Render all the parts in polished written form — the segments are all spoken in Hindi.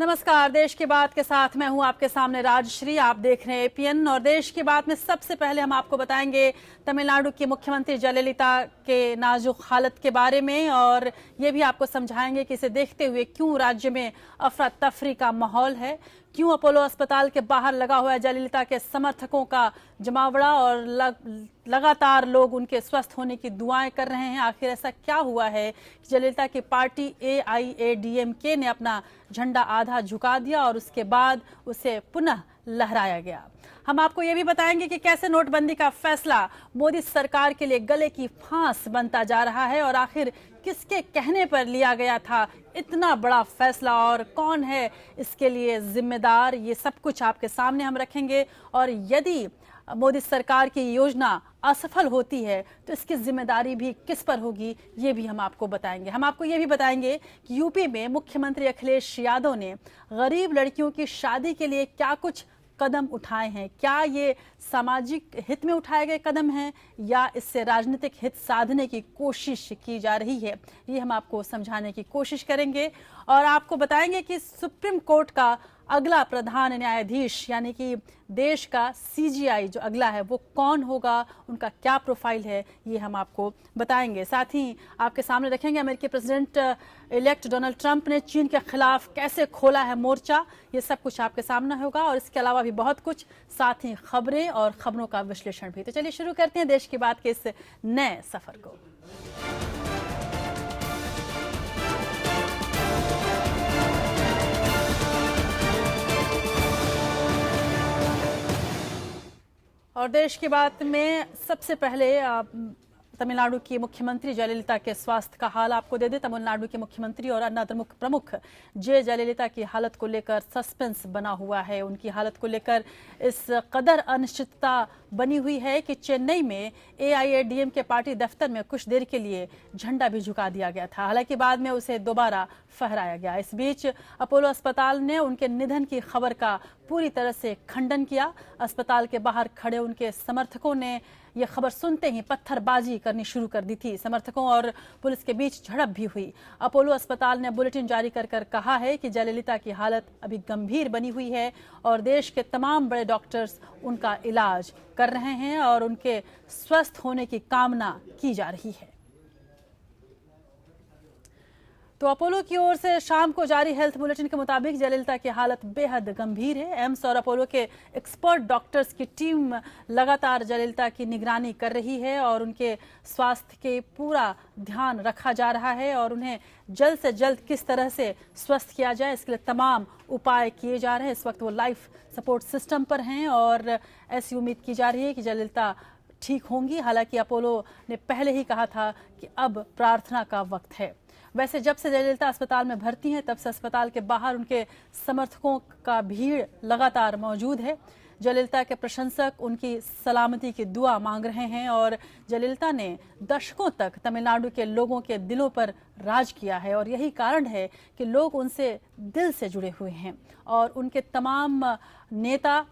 नमस्कार। देश की बात के साथ मैं हूं आपके सामने राजश्री। आप देख रहे हैं एपीएन और देश की बात में सबसे पहले हम आपको बताएंगे तमिलनाडु की मुख्यमंत्री जयललिता के नाजुक हालत के बारे में और ये भी आपको समझाएंगे कि इसे देखते हुए क्यों राज्य में अफरा तफरी का माहौल है, क्यों अपोलो अस्पताल के बाहर लगा हुआ है जयललिता के समर्थकों का जमावड़ा और लगातार लोग उनके स्वस्थ होने की दुआएं कर रहे हैं। आखिर ऐसा क्या हुआ है कि जयललिता की पार्टी AIADMK ने अपना झंडा आधा झुका दिया और उसके बाद उसे पुनः लहराया गया। हम आपको ये भी बताएंगे कि कैसे नोटबंदी का फैसला मोदी सरकार के लिए गले की फांस बनता जा रहा है और आखिर किसके कहने पर लिया गया था इतना बड़ा फैसला और कौन है इसके लिए जिम्मेदार। ये सब कुछ आपके सामने हम रखेंगे और यदि मोदी सरकार की योजना असफल होती है तो इसकी जिम्मेदारी भी किस पर होगी, ये भी हम आपको बताएंगे। हम आपको ये भी बताएंगे कि यूपी में मुख्यमंत्री अखिलेश यादव ने गरीब लड़कियों की शादी के लिए क्या कुछ कदम उठाए हैं। क्या ये सामाजिक हित में उठाए गए कदम हैं या इससे राजनीतिक हित साधने की कोशिश की जा रही है, ये हम आपको समझाने की कोशिश करेंगे और आपको बताएंगे कि सुप्रीम कोर्ट का अगला प्रधान न्यायाधीश यानी कि देश का CGI जो अगला है वो कौन होगा, उनका क्या प्रोफाइल है, ये हम आपको बताएंगे। साथ ही आपके सामने रखेंगे अमेरिकी प्रेसिडेंट इलेक्ट डोनाल्ड ट्रंप ने चीन के खिलाफ कैसे खोला है मोर्चा, ये सब कुछ आपके सामने होगा और इसके अलावा भी बहुत कुछ, साथ ही खबरें और खबरों का विश्लेषण भी। तो चलिए शुरू करते हैं देश की बात के इस नए सफर को। और देश की बात में सबसे पहले तमिलनाडु की मुख्यमंत्री जयललिता के स्वास्थ्य का हाल आपको दे दे। तमिलनाडु के मुख्यमंत्री और अन्य प्रमुख जयललिता की हालत को लेकर सस्पेंस बना हुआ है। उनकी हालत को लेकर इस कदर अनिश्चितता बनी हुई है कि चेन्नई में AIADMK पार्टी दफ्तर में कुछ देर के लिए झंडा भी झुका दिया गया था, हालांकि बाद में उसे दोबारा फहराया गया। इस बीच अपोलो अस्पताल ने उनके निधन की खबर का पूरी तरह से खंडन किया। अस्पताल के बाहर खड़े उनके समर्थकों ने यह खबर सुनते ही पत्थरबाजी करनी शुरू कर दी थी। समर्थकों और पुलिस के बीच झड़प भी हुई। अपोलो अस्पताल ने बुलेटिन जारी कर कहा है कि जयललिता की हालत अभी गंभीर बनी हुई है और देश के तमाम बड़े डॉक्टर्स उनका इलाज कर रहे हैं और उनके स्वस्थ होने की कामना की जा रही है। तो अपोलो की ओर से शाम को जारी हेल्थ बुलेटिन के मुताबिक जयललिता की हालत बेहद गंभीर है। एम्स और अपोलो के एक्सपर्ट डॉक्टर्स की टीम लगातार जयललिता की निगरानी कर रही है और उनके स्वास्थ्य के पूरा ध्यान रखा जा रहा है और उन्हें जल्द से जल्द किस तरह से स्वस्थ किया जाए इसके लिए तमाम उपाय किए जा रहे हैं। इस वक्त वो लाइफ सपोर्ट सिस्टम पर हैं और ऐसी उम्मीद की जा रही है कि जयललिता ठीक होंगी। हालांकि अपोलो ने पहले ही कहा था कि अब प्रार्थना का वक्त है। वैसे जब से जयललिता अस्पताल में भर्ती हैं तब से अस्पताल के बाहर उनके समर्थकों का भीड़ लगातार मौजूद है। जयललिता के प्रशंसक उनकी सलामती की दुआ मांग रहे हैं और जयललिता ने दशकों तक तमिलनाडु के लोगों के दिलों पर राज किया है और यही कारण है कि लोग उनसे दिल से जुड़े हुए हैं और उनके तमाम नेता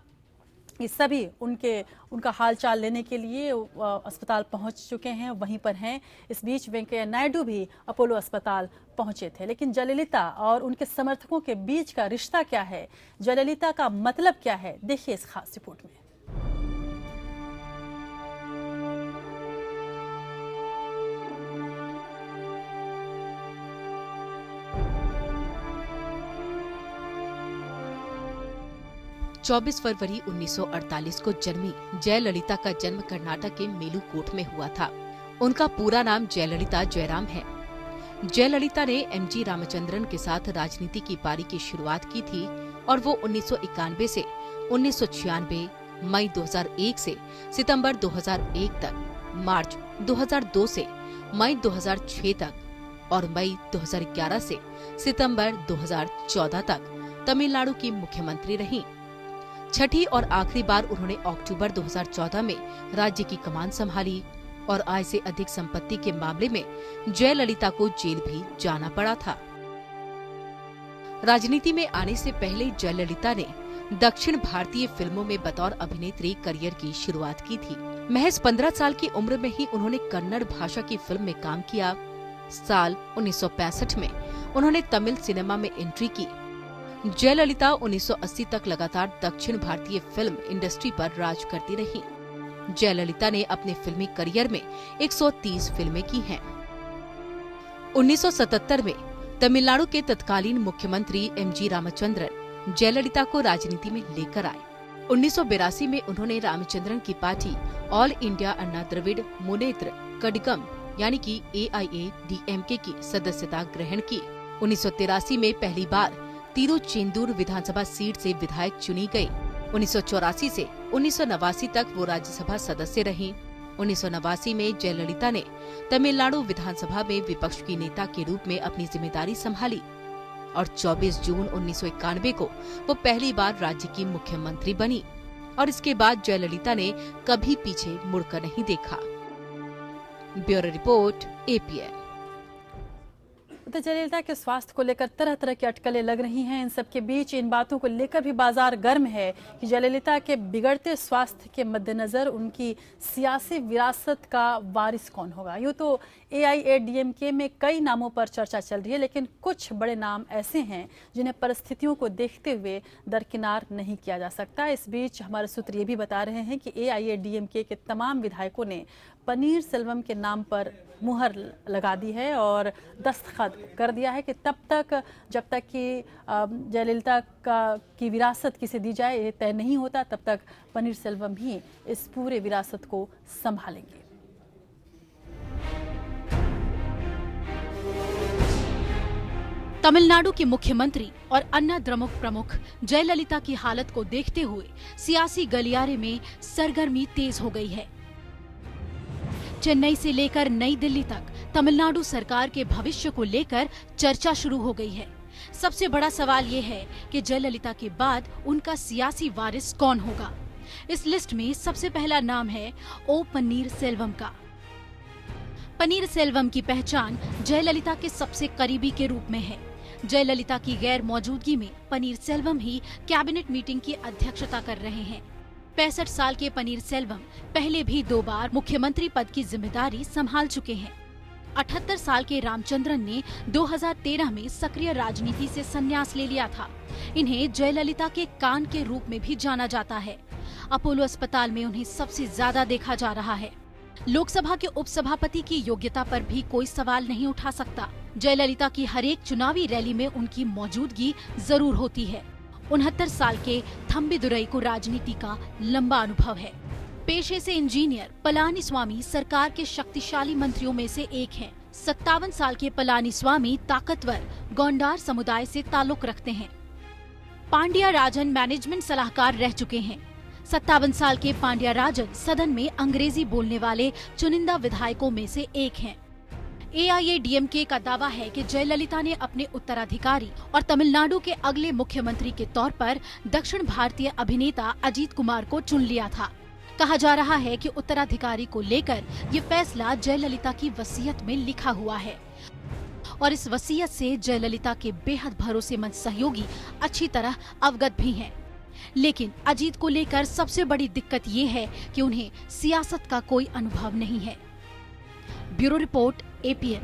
ये सभी उनका हालचाल लेने के लिए अस्पताल पहुंच चुके हैं, वहीं पर हैं। इस बीच वेंकैया नायडू भी अपोलो अस्पताल पहुंचे थे। लेकिन जयललिता और उनके समर्थकों के बीच का रिश्ता क्या है, जयललिता का मतलब क्या है, देखिए इस खास रिपोर्ट में। 24 फरवरी 1948 को जन्मी जयललिता का जन्म कर्नाटक के मेलुकोट में हुआ था। उनका पूरा नाम जयललिता जयराम है। जयललिता ने MG रामचंद्रन के साथ राजनीति की पारी की शुरुआत की थी और वो 1991 से 1996, मई 2001 से सितंबर 2001 तक, मार्च 2002 से मई 2006 तक और मई 2011 से सितंबर 2014 तक तमिलनाडु की मुख्यमंत्री रहीं। छठी और आखिरी बार उन्होंने अक्टूबर 2014 में राज्य की कमान संभाली और आय से अधिक संपत्ति के मामले में जयललिता को जेल भी जाना पड़ा था। राजनीति में आने से पहले जयललिता ने दक्षिण भारतीय फिल्मों में बतौर अभिनेत्री करियर की शुरुआत की थी। महज 15 साल की उम्र में ही उन्होंने कन्नड़ भाषा की फिल्म में काम किया। साल 1965 में उन्होंने तमिल सिनेमा में एंट्री की। जयललिता 1980 तक लगातार दक्षिण भारतीय फिल्म इंडस्ट्री पर राज करती रहीं। जयललिता ने अपने फिल्मी करियर में 130 फिल्में की हैं। 1977 में तमिलनाडु के तत्कालीन मुख्यमंत्री एमजी रामचंद्रन जयललिता को राजनीति में लेकर आए। 1982 में उन्होंने रामचंद्रन की पार्टी ऑल इंडिया अन्ना द्रविड़ मुनेत्र कड़गम यानी कि AIADMK की सदस्यता ग्रहण की। 1983 में पहली बार तिरुचेंदूर विधानसभा सीट से विधायक चुनी गई। 1984 से 1989 तक वो राज्यसभा सदस्य रहीं। 1989 में जयललिता ने तमिलनाडु विधानसभा में विपक्ष की नेता के रूप में अपनी जिम्मेदारी संभाली और 24 जून 1991 को वो पहली बार राज्य की मुख्यमंत्री बनी और इसके बाद जयललिता ने कभी पीछे मुड़कर नहीं देखा। Bureau report APN। तो जयललिता के स्वास्थ्य को लेकर तरह तरह की अटकलें लग रही हैं। इन सबके बीच इन बातों को लेकर भी बाजार गर्म है कि जयललिता के बिगड़ते स्वास्थ्य के मद्देनजर उनकी सियासी विरासत का वारिस कौन होगा। यूँ तो AIADMK में कई नामों पर चर्चा चल रही है, लेकिन कुछ बड़े नाम ऐसे हैं जिन्हें परिस्थितियों को देखते हुए दरकिनार नहीं किया जा सकता। इस बीच हमारे सूत्र ये भी बता रहे हैं कि AIADMK के तमाम विधायकों ने पनीर सेल्वम के नाम पर मुहर लगा दी है और दस्तखत कर दिया है कि तब तक जब तक कि जयललिता की विरासत किसे दी जाए ये तय नहीं होता, तब तक पनीर सेल्वम ही इस पूरे विरासत को संभालेंगे। तमिलनाडु के मुख्यमंत्री और अन्ना द्रमुक प्रमुख जयललिता की हालत को देखते हुए सियासी गलियारे में सरगर्मी तेज हो गई है। चेन्नई से लेकर नई दिल्ली तक तमिलनाडु सरकार के भविष्य को लेकर चर्चा शुरू हो गई है। सबसे बड़ा सवाल ये है कि जयललिता के बाद उनका सियासी वारिस कौन होगा। इस लिस्ट में सबसे पहला नाम है ओ पन्नीर सेल्वम का। पनीर सेल्वम की पहचान जयललिता के सबसे करीबी के रूप में है। जयललिता की गैर मौजूदगी में पनीर सेल्वम ही कैबिनेट मीटिंग की अध्यक्षता कर रहे हैं। 65 साल के पनीर सेल्वम पहले भी 2 बार मुख्यमंत्री पद की जिम्मेदारी संभाल चुके हैं। 78 साल के रामचंद्रन ने 2013 में सक्रिय राजनीति से संन्यास ले लिया था। इन्हें जयललिता के कान के रूप में भी जाना जाता है। अपोलो अस्पताल में उन्हें सबसे ज्यादा देखा जा रहा है। लोकसभा के उपसभापति की योग्यता पर भी कोई सवाल नहीं उठा सकता। जयललिता की हर एक चुनावी रैली में उनकी मौजूदगी जरूर होती है। 69 साल के थम्बिदुरई को राजनीति का लंबा अनुभव है। पेशे से इंजीनियर पलानीस्वामी सरकार के शक्तिशाली मंत्रियों में से एक हैं। 57 साल के पलानीस्वामी ताकतवर गोंडार समुदाय से ताल्लुक रखते हैं। पांड्या राजन मैनेजमेंट सलाहकार रह चुके हैं। 57 साल के पांड्या राजन सदन में अंग्रेजी बोलने वाले चुनिंदा विधायकों में से एक हैं। AIADMK का दावा है कि जयललिता ने अपने उत्तराधिकारी और तमिलनाडु के अगले मुख्यमंत्री के तौर पर दक्षिण भारतीय अभिनेता अजीत कुमार को चुन लिया था। कहा जा रहा है कि उत्तराधिकारी को लेकर ये फैसला जयललिता की वसीयत में लिखा हुआ है और इस वसीयत से जयललिता के बेहद भरोसेमंद सहयोगी अच्छी तरह अवगत भी हैं। लेकिन अजीत को लेकर सबसे बड़ी दिक्कत ये है कि उन्हें सियासत का कोई अनुभव नहीं है। Bureau report APN।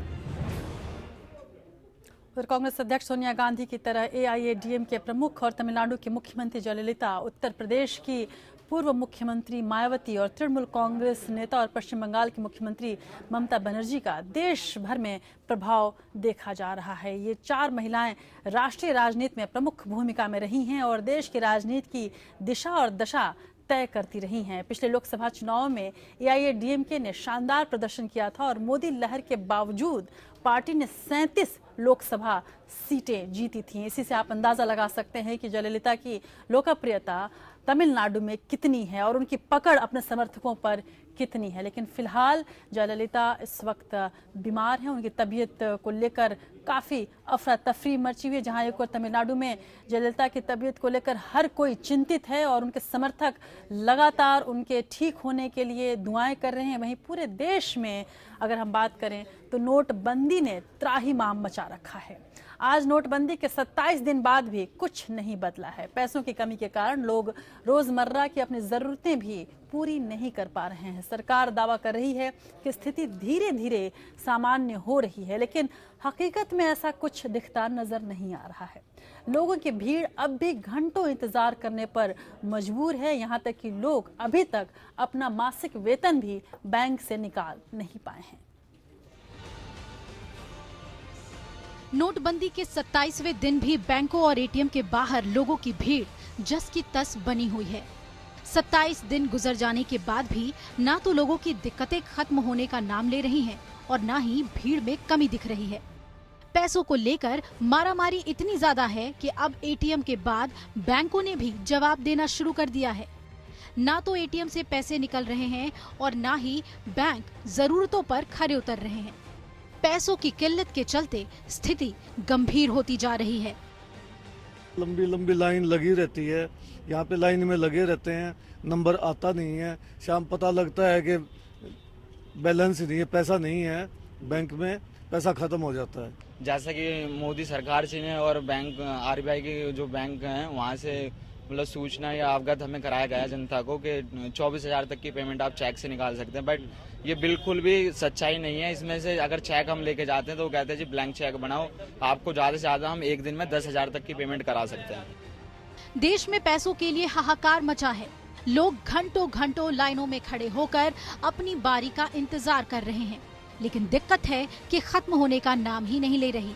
और कांग्रेस अध्यक्ष सोनिया गांधी की तरह AIADMK प्रमुख और तमिलनाडु की मुख्यमंत्री जयललिता, उत्तर प्रदेश की पूर्व मुख्यमंत्री मायावती और तृणमूल कांग्रेस नेता और पश्चिम बंगाल की मुख्यमंत्री ममता बनर्जी का देश भर में प्रभाव देखा जा रहा है। ये 4 महिलाएं राष्ट्रीय राजनीति में प्रमुख भूमिका में रही हैं और देश की राजनीति की दिशा और दशा तय करती रही हैं। पिछले लोकसभा चुनाव में AIADMK ने शानदार प्रदर्शन किया था और मोदी लहर के बावजूद पार्टी ने 37 लोकसभा सीटें जीती थीं। इसी से आप अंदाजा लगा सकते हैं कि जयललिता की लोकप्रियता तमिलनाडु में कितनी है और उनकी पकड़ अपने समर्थकों पर कितनी है। लेकिन फिलहाल जयललिता इस वक्त बीमार हैं। उनकी तबीयत को लेकर काफ़ी अफरा तफरी मची हुई है। जहां एक और तमिलनाडु में जयललिता की तबीयत को लेकर हर कोई चिंतित है और उनके समर्थक लगातार उनके ठीक होने के लिए दुआएं कर रहे हैं। वहीं पूरे देश में अगर हम बात करें तो नोटबंदी ने त्राहिमाम मचा रखा है। आज नोटबंदी के 27 दिन बाद भी कुछ नहीं बदला है। पैसों की कमी के कारण लोग रोजमर्रा की अपनी जरूरतें भी पूरी नहीं कर पा रहे हैं। सरकार दावा कर रही है कि स्थिति धीरे धीरे सामान्य हो रही है, लेकिन हकीकत में ऐसा कुछ दिखता नजर नहीं आ रहा है। लोगों की भीड़ अब भी घंटों इंतजार करने पर मजबूर है। यहाँ तक कि लोग अभी तक अपना मासिक वेतन भी बैंक से निकाल नहीं पाए हैं। नोटबंदी के 27वें दिन भी बैंकों और एटीएम के बाहर लोगों की भीड़ जस की तस बनी हुई है। 27 दिन गुजर जाने के बाद भी ना तो लोगों की दिक्कतें खत्म होने का नाम ले रही हैं और ना ही भीड़ में कमी दिख रही है। पैसों को लेकर मारामारी इतनी ज्यादा है कि अब एटीएम के बाद बैंकों ने भी जवाब देना शुरू कर दिया है। ना तो एटीएम से पैसे निकल रहे हैं और ना ही बैंक जरूरतों पर खरे उतर रहे हैं। पैसों की किल्लत के चलते स्थिति गंभीर होती जा रही है। लंबी लंबी लाइन लगी रहती है, यहाँ पे लाइन में लगे रहते हैं, नंबर आता नहीं है। शाम पता लगता है कि बैलेंस नहीं है, पैसा नहीं है बैंक में, पैसा खत्म हो जाता है। जैसा कि मोदी सरकार से ने और बैंक आरबीआई के जो बैंक हैं वहाँ से मतलब सूचना या अवगत हमें कराया गया जनता को कि 24,000 तक की पेमेंट आप चेक से निकाल सकते हैं, बट ये बिल्कुल भी सच्चाई नहीं है। इसमें से अगर चेक हम लेके जाते हैं तो वो कहते हैं जी ब्लैंक चेक बनाओ, आपको ज्यादा से ज्यादा हम एक दिन में 10,000 तक की पेमेंट करा सकते हैं। देश में पैसों के लिए हाहाकार मचा है। लोग घंटों घंटों लाइनों में खड़े होकर अपनी बारी का इंतजार कर रहे हैं, लेकिन दिक्कत है कि खत्म होने का नाम ही नहीं ले रही।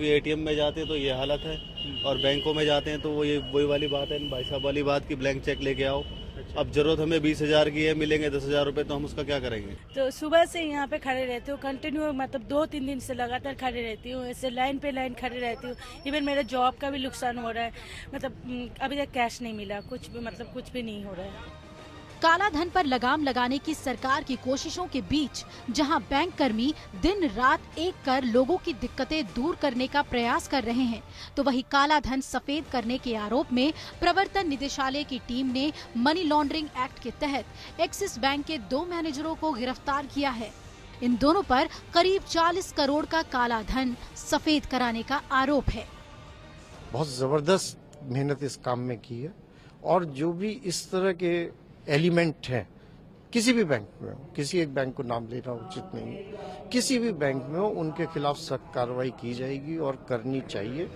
एटीएम में जाते हैं तो ये हालत है और बैंकों में जाते हैं तो वो ये वही वाली बात है भाई साहब वाली बात की ब्लैंक चेक लेके आओ। अब जरूरत हमें 20,000 की है, मिलेंगे 10,000 रुपए, तो हम उसका क्या करेंगे। तो सुबह से यहाँ पे खड़े रहती हूँ कंटिन्यू, मतलब 2-3 दिन से लगातार खड़े रहती हूँ। ऐसे लाइन पे लाइन खड़े रहती हूँ। इवन मेरे जॉब का भी नुकसान हो रहा है, मतलब अभी तक कैश नहीं मिला, कुछ भी मतलब कुछ भी नहीं हो रहा है। काला धन पर लगाम लगाने की सरकार की कोशिशों के बीच जहां बैंक कर्मी दिन रात एक कर लोगों की दिक्कतें दूर करने का प्रयास कर रहे हैं, तो वहीं काला धन सफेद करने के आरोप में प्रवर्तन निदेशालय की टीम ने मनी लॉन्ड्रिंग एक्ट के तहत एक्सिस बैंक के 2 मैनेजरों को गिरफ्तार किया है। इन दोनों पर करीब 40 करोड़ का काला धन सफेद कराने का आरोप है। बहुत जबरदस्त मेहनत इस काम में की है और जो भी इस तरह के एलिमेंट हैं किसी भी बैंक में हो, किसी एक बैंक को नाम लेना उचित नहीं है, किसी भी बैंक में हो उनके खिलाफ सख्त कार्रवाई की जाएगी और करनी चाहिए।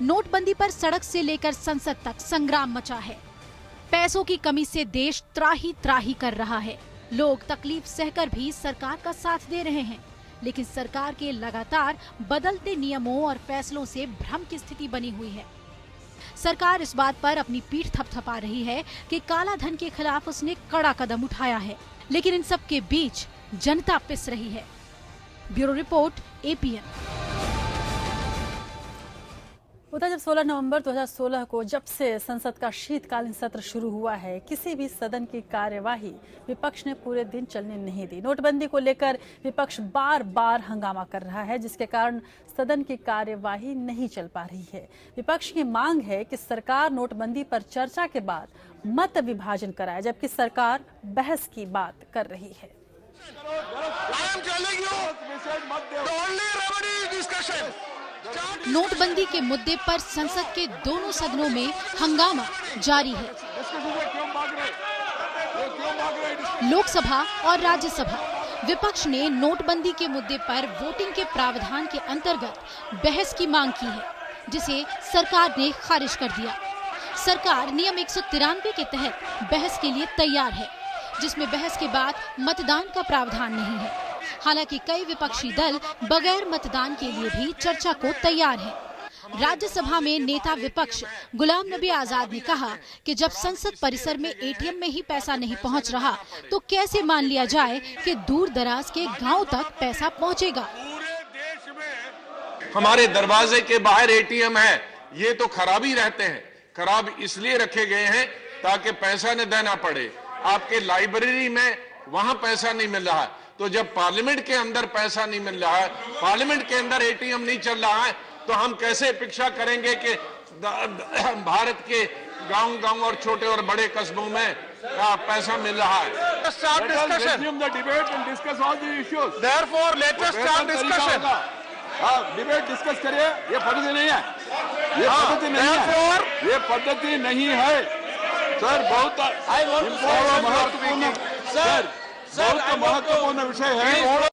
नोटबंदी पर सड़क से लेकर संसद तक संग्राम मचा है। पैसों की कमी से देश त्राही त्राही कर रहा है। लोग तकलीफ सहकर भी सरकार का साथ दे रहे हैं, लेकिन सरकार के लगातार बदलते नियमों और फैसलों से भ्रम की स्थिति बनी हुई है। सरकार इस बात पर अपनी पीठ थपथपा रही है कि काला धन के खिलाफ उसने कड़ा कदम उठाया है, लेकिन इन सब के बीच जनता पिस रही है। Bureau report, APN. उधर जब 16 नवंबर 2016 को जब से संसद का शीतकालीन सत्र शुरू हुआ है, किसी भी सदन की कार्यवाही विपक्ष ने पूरे दिन चलने नहीं दी। नोटबंदी को लेकर विपक्ष बार बार हंगामा कर रहा है, जिसके कारण सदन की कार्यवाही नहीं चल पा रही है। विपक्ष की मांग है कि सरकार नोटबंदी पर चर्चा के बाद मत विभाजन कराए, जबकि सरकार बहस की बात कर रही है। नोटबंदी के मुद्दे पर संसद के दोनों सदनों में हंगामा जारी है। लोकसभा और राज्यसभा विपक्ष ने नोटबंदी के मुद्दे पर वोटिंग के प्रावधान के अंतर्गत बहस की मांग की है, जिसे सरकार ने खारिज कर दिया। सरकार नियम 193 के तहत बहस के लिए तैयार है, जिसमें बहस के बाद मतदान का प्रावधान नहीं है। हालांकि कई विपक्षी दल बगैर मतदान के लिए भी चर्चा को तैयार हैं। राज्यसभा में नेता विपक्ष गुलाम नबी आजाद ने कहा कि जब संसद परिसर में एटीएम में ही पैसा नहीं पहुंच रहा, तो कैसे मान लिया जाए कि दूर दराज के गांव तक पैसा पहुंचेगा। हमारे दरवाजे के बाहर एटीएम है, ये तो खराब ही रहते हैं। खराब इसलिए रखे गए हैं ताकि पैसा न देना पड़े। आपके लाइब्रेरी में वहां पैसा नहीं मिल रहा है, तो जब पार्लियामेंट के अंदर पैसा नहीं मिल रहा है, पार्लियामेंट के अंदर एटीएम नहीं चल रहा है, तो हम कैसे अपेक्षा करेंगे कि भारत के गांव और छोटे और बड़े कस्बों में पैसा मिल रहा है। डिबेट डिस्कस करिए, ये पद्धति नहीं है, ये पद्धति नहीं है, ये पद्धति नहीं है सर। बहुत महत्वपूर्ण सर, बहुत महत्वपूर्ण विषय है।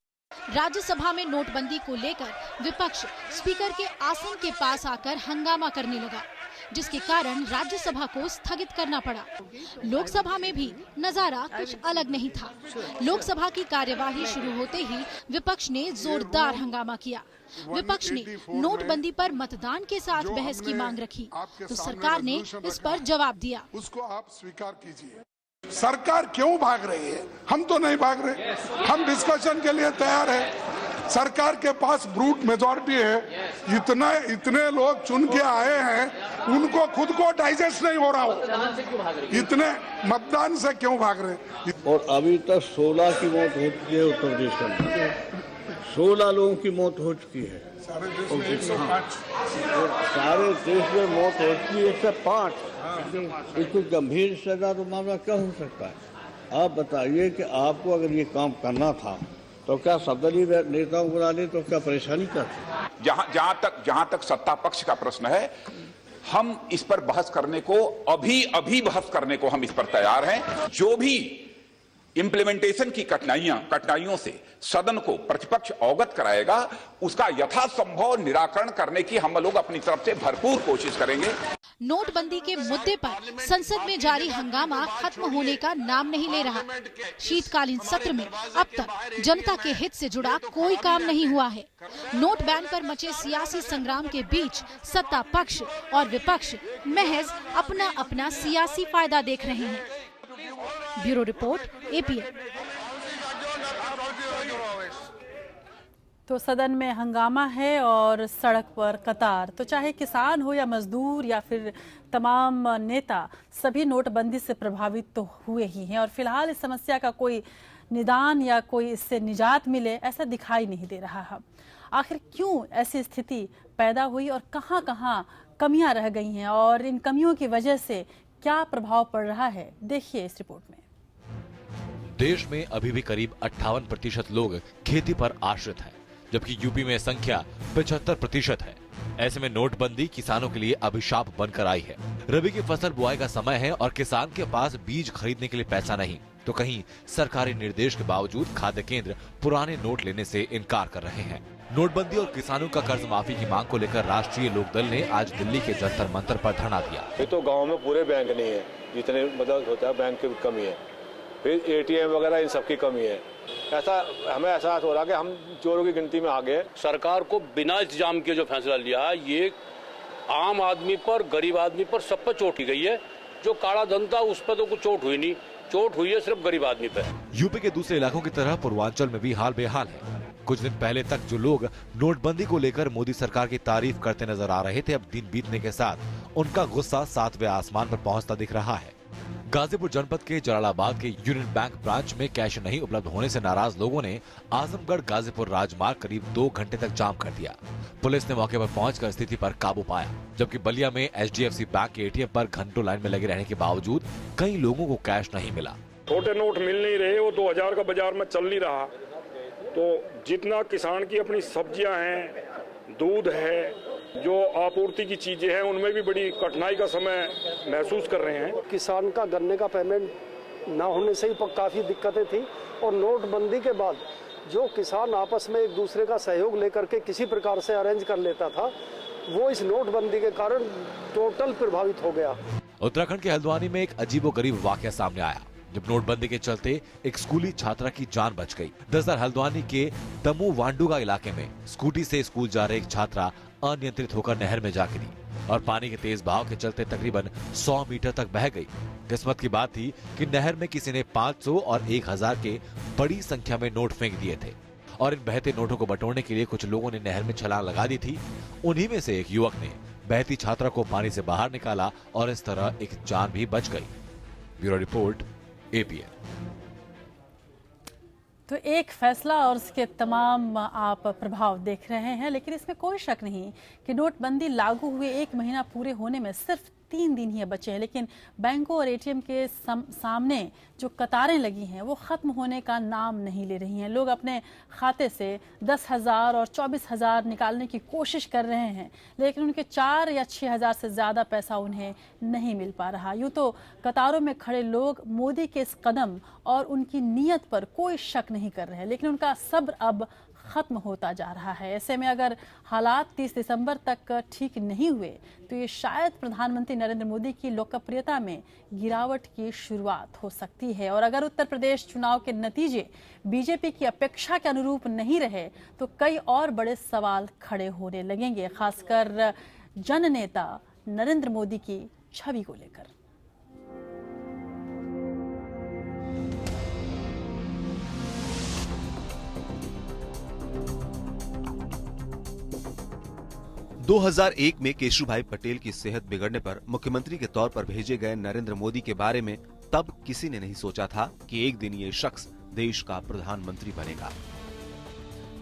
राज्यसभा में नोटबंदी को लेकर विपक्ष स्पीकर के आसन के पास आकर हंगामा करने लगा, जिसके कारण राज्यसभा को स्थगित करना पड़ा। लोकसभा में भी नजारा कुछ अलग नहीं था। लोकसभा की कार्यवाही शुरू होते ही विपक्ष ने जोरदार हंगामा किया। विपक्ष ने नोटबंदी पर मतदान के साथ बहस की मांग रखी, तो सरकार ने इस पर जवाब दिया। उसको आप स्वीकार कीजिए। सरकार क्यों भाग रही है? हम तो नहीं भाग रहे, हम डिस्कशन के लिए तैयार है। सरकार के पास ब्रूट मेजॉरिटी है, इतने लोग चुन के आए हैं, उनको खुद को डाइजेस्ट नहीं हो रहा हो, इतने मतदान से क्यों भाग रहे? और अभी तक 16 की मौत हो चुकी है उत्तर प्रदेश में, 16 लोगों की मौत हो चुकी है। सारे देश में 105 सारे देश में मौत हो चुकी है, 105। इतनी गंभीर सजा तो मामला क्या हो सकता है? आप बताइए कि आपको अगर ये काम करना था तो क्या सर्वदलीय नेताओं को डाले तो क्या परेशानी क्या थी? जहां तक सत्ता पक्ष का प्रश्न है, हम इस पर बहस करने को अभी बहस करने को हम इस पर तैयार हैं। जो भी इम्प्लीमेंटेशन की कठिनाइयों से सदन को प्रतिपक्ष अवगत कराएगा, उसका यथासंभव निराकरण करने की हम लोग अपनी तरफ से भरपूर कोशिश करेंगे। नोटबंदी के मुद्दे पर संसद में जारी हंगामा खत्म होने का नाम नहीं ले रहा। शीतकालीन सत्र में अब तक जनता के हित से जुड़ा कोई काम नहीं हुआ है। नोट बैन पर मचे सियासी संग्राम के बीच सत्ता पक्ष और विपक्ष महज अपना अपना सियासी फायदा देख रहे हैं। Bureau report, APN. तो सदन में हंगामा है और सड़क पर कतार। तो चाहे किसान हो या मजदूर या फिर तमाम नेता, सभी नोटबंदी से प्रभावित तो हुए ही हैं और फिलहाल इस समस्या का कोई निदान या कोई इससे निजात मिले ऐसा दिखाई नहीं दे रहा है। आखिर क्यों ऐसी स्थिति पैदा हुई और कहां-कहां कमियां रह गई हैं और इन कमियों की वजह से क्या प्रभाव पड़ रहा है, देखिए इस रिपोर्ट में। देश में अभी भी करीब 58% लोग खेती पर आश्रित हैं, जबकि यूपी में संख्या 75% है। ऐसे में नोटबंदी किसानों के लिए अभिशाप बनकर आई है। रबी की फसल बुआई का समय है और किसान के पास बीज खरीदने के लिए पैसा नहीं, तो कहीं सरकारी निर्देश के बावजूद खाद्य केंद्र पुराने नोट लेने से इनकार कर रहे हैं। नोटबंदी और किसानों का कर्ज माफी की मांग को लेकर राष्ट्रीय लोकदल ने आज दिल्ली के जंतर मंतर पर धरना दिया। ये तो गांव में पूरे बैंक नहीं है, जितने मतलब होता है बैंक की कमी है, फिर एटीएम वगैरह इन सब की कमी है। ऐसा हमें एहसास हो रहा कि हम चोरों की गिनती में आ गए। सरकार को बिना इंतजाम के जो फैसला लिया, ये आम आदमी पर, गरीब आदमी पर, सब पर चोट की गई है। जो काला धन था उस पर तो कुछ चोट हुई नहीं, चोट हुई है सिर्फ गरीब आदमी पे। यूपी के दूसरे इलाकों की तरह पूर्वांचल में भी हाल बेहाल है। कुछ दिन पहले तक जो लोग नोटबंदी को लेकर मोदी सरकार की तारीफ करते नजर आ रहे थे, अब दिन बीतने के साथ उनका गुस्सा 7वें आसमान पर पहुंचता दिख रहा है। गाजीपुर जनपद के जलालाबाद के यूनियन बैंक ब्रांच में कैश नहीं उपलब्ध होने से नाराज लोगों ने आजमगढ़ गाजीपुर राजमार्ग करीब 2 घंटे तक जाम कर दिया। पुलिस ने मौके पर पहुंचकर स्थिति पर काबू पाया, जबकि बलिया में HDFC बैंक के ATM पर घंटों लाइन में लगे रहने के बावजूद कई लोगों को कैश नहीं मिला। छोटे नोट मिल नहीं रहे, वो 2000 का बाजार में चल नहीं रहा। तो जितना किसान की अपनी सब्जियां हैं, दूध है, जो आपूर्ति की चीजें हैं, उनमें भी बड़ी कठिनाई का समय महसूस कर रहे हैं। किसान का गन्ने का पेमेंट ना होने से ही काफ़ी दिक्कतें थी और नोटबंदी के बाद जो किसान आपस में एक दूसरे का सहयोग लेकर के किसी प्रकार से अरेंज कर लेता था, वो इस नोटबंदी के कारण टोटल प्रभावित हो गया। उत्तराखंड के हल्द्वानी में एक अजीबोगरीब वाकया सामने आया, जब नोटबंदी के चलते एक स्कूली छात्रा की जान बच गई। दरअसल हल्द्वानी के तमू वांडुगा इलाके में स्कूटी से स्कूल जा रहे एक छात्रा अनियंत्रित होकर नहर में जा गिरी और पानी के तेज बहाव के चलते तकरीबन 100 मीटर तक बह गई। किस्मत की बात थी कि नहर में किसी ने 500 और 1000 के बड़ी संख्या में नोट फेंक दिए थे और इन बहते नोटों को बटोरने के लिए कुछ लोगों ने नहर में छलांग लगा दी थी। उन्हीं में से एक युवक ने बहती छात्रा को पानी से बाहर निकाला और इस तरह एक जान भी बच गई। Bureau report, APN। तो एक फैसला और उसके तमाम आप प्रभाव देख रहे हैं, लेकिन इसमें कोई शक नहीं कि नोटबंदी लागू हुए 1 महीना पूरे होने में सिर्फ 3 दिन ही बचे हैं, लेकिन बैंकों और एटीएम के सामने जो कतारें लगी हैं वो ख़त्म होने का नाम नहीं ले रही हैं। लोग अपने खाते से 10,000 और 24,000 निकालने की कोशिश कर रहे हैं, लेकिन उनके 4 या 6,000 से ज़्यादा पैसा उन्हें नहीं मिल पा रहा। यूँ तो कतारों में खड़े लोग मोदी के इस कदम और उनकी नीयत पर कोई शक नहीं कर रहे हैं, लेकिन उनका सब्र अब खत्म होता जा रहा है। ऐसे में अगर हालात 30 दिसंबर तक ठीक नहीं हुए तो ये शायद प्रधानमंत्री नरेंद्र मोदी की लोकप्रियता में गिरावट की शुरुआत हो सकती है। और अगर उत्तर प्रदेश चुनाव के नतीजे बीजेपी की अपेक्षा के अनुरूप नहीं रहे तो कई और बड़े सवाल खड़े होने लगेंगे, खासकर जननेता नरेंद्र मोदी की छवि को लेकर। 2001 में केशुभाई पटेल की सेहत बिगड़ने पर मुख्यमंत्री के तौर पर भेजे गए नरेंद्र मोदी के बारे में तब किसी ने नहीं सोचा था कि एक दिन ये शख्स देश का प्रधानमंत्री बनेगा।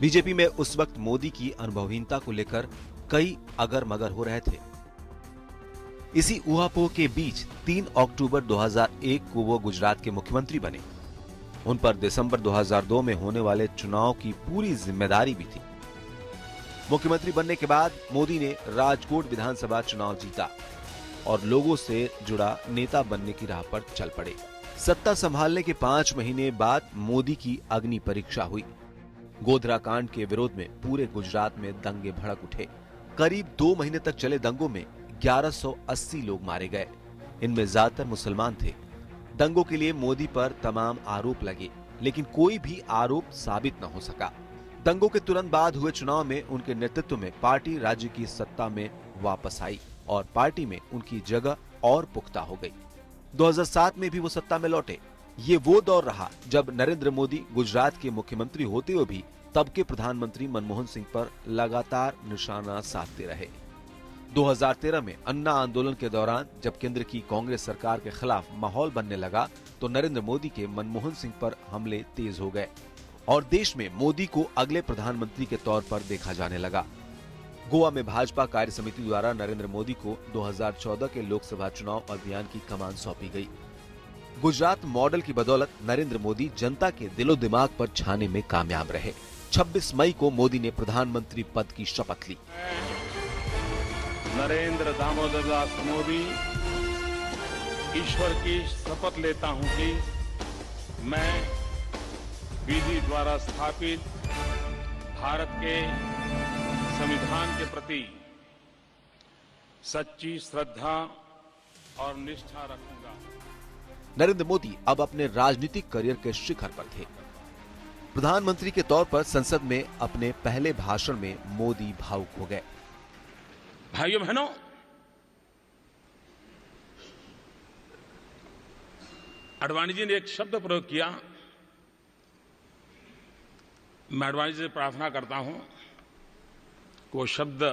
बीजेपी में उस वक्त मोदी की अनुभवहीनता को लेकर कई अगर मगर हो रहे थे। इसी ऊहापोह के बीच 3 अक्टूबर 2001 को वो गुजरात के मुख्यमंत्री बने। उन पर दिसंबर 2002 में होने वाले चुनाव की पूरी जिम्मेदारी भी थी। मुख्यमंत्री बनने के बाद मोदी ने राजकोट विधानसभा चुनाव जीता और लोगों से जुड़ा नेता बनने की राह पर चल पड़े। सत्ता संभालने के 5 महीने बाद मोदी की अग्नि परीक्षा हुई। गोधरा कांड के विरोध में पूरे गुजरात में दंगे भड़क उठे। करीब 2 महीने तक चले दंगों में 1180 लोग मारे गए। इनमें ज्यादातर मुसलमान थे। दंगों के लिए मोदी पर तमाम आरोप लगे, लेकिन कोई भी आरोप साबित न हो सका। दंगों के तुरंत बाद हुए चुनाव में उनके नेतृत्व में पार्टी राज्य की सत्ता में वापस आई और पार्टी में उनकी जगह और पुख्ता हो गई। 2007 में भी वो सत्ता में लौटे। ये वो दौर रहा जब नरेंद्र मोदी गुजरात के मुख्यमंत्री होते हुए भी तब के प्रधानमंत्री मनमोहन सिंह पर लगातार निशाना साधते रहे। 2013 में अन्ना आंदोलन के दौरान जब केंद्र की कांग्रेस सरकार के खिलाफ माहौल बनने लगा तो नरेंद्र मोदी के मनमोहन सिंह पर हमले तेज हो गए और देश में मोदी को अगले प्रधानमंत्री के तौर पर देखा जाने लगा। गोवा में भाजपा कार्य समिति द्वारा नरेंद्र मोदी को 2014 के लोकसभा चुनाव अभियान की कमान सौंपी गई। गुजरात मॉडल की बदौलत नरेंद्र मोदी जनता के दिलो दिमाग पर छाने में कामयाब रहे। 26 मई को मोदी ने प्रधानमंत्री पद की शपथ ली। नरेंद्र दामोदर दास मोदी ईश्वर की शपथ लेता हूं कि मैं विधि द्वारा स्थापित भारत के संविधान के प्रति सच्ची श्रद्धा और निष्ठा रखूंगा। नरेंद्र मोदी अब अपने राजनीतिक करियर के शिखर पर थे। प्रधानमंत्री के तौर पर संसद में अपने पहले भाषण में मोदी भावुक हो गए। भाइयों बहनों, आडवाणी जी ने एक शब्द प्रयोग किया। मैं आडवाणी जी से प्रार्थना करता हूं कि वो शब्द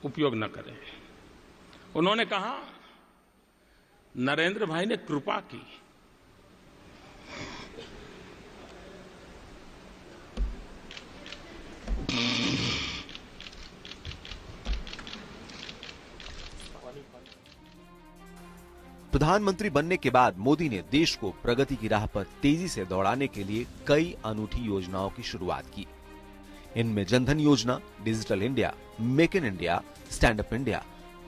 उपयोग न करें। उन्होंने कहा, नरेंद्र भाई ने कृपा की। प्रधानमंत्री बनने के बाद मोदी ने देश को प्रगति की राह पर तेजी से दौड़ाने के लिए कई अनूठी योजनाओं की शुरुआत की। इनमें जनधन योजना, digital India, make in India, stand up India,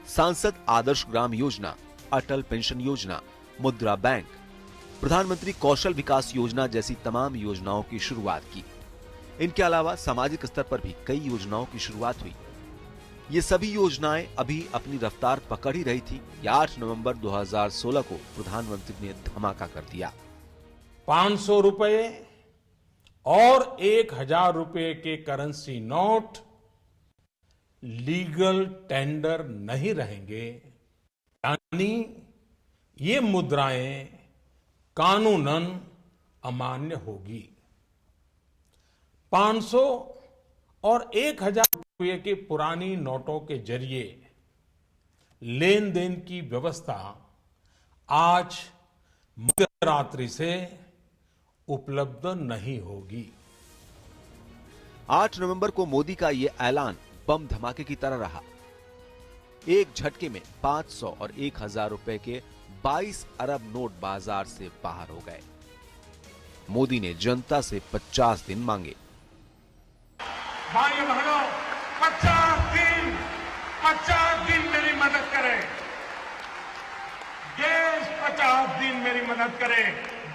सांसद आदर्श ग्राम योजना, अटल पेंशन योजना, मुद्रा बैंक, प्रधानमंत्री कौशल विकास योजना जैसी तमाम योजनाओं की शुरुआत की। इनके अलावा सामाजिक स्तर पर भी कई योजनाओं की शुरुआत हुई। ये सभी योजनाएं अभी अपनी रफ्तार पकड़ ही रही थी कि 8 नवंबर 2016 को प्रधानमंत्री ने धमाका कर दिया। 500 रुपए और 1000 रुपए के करेंसी नोट लीगल टेंडर नहीं रहेंगे, यानी ये मुद्राएं कानूनन अमान्य होगी। 500 और 1000 रुपये के पुरानी नोटों के जरिए लेन देन की व्यवस्था आज मध्यरात्रि से उपलब्ध नहीं होगी। 8 नवंबर को मोदी का ये ऐलान बम धमाके की तरह रहा। एक झटके में 500 और 1000 रुपए के 22 अरब नोट बाजार से बाहर हो गए। मोदी ने जनता से 50 दिन मांगे। भाइयों बहनों, 50 दिन मेरी मदद करें। देश 50 दिन मेरी मदद करे।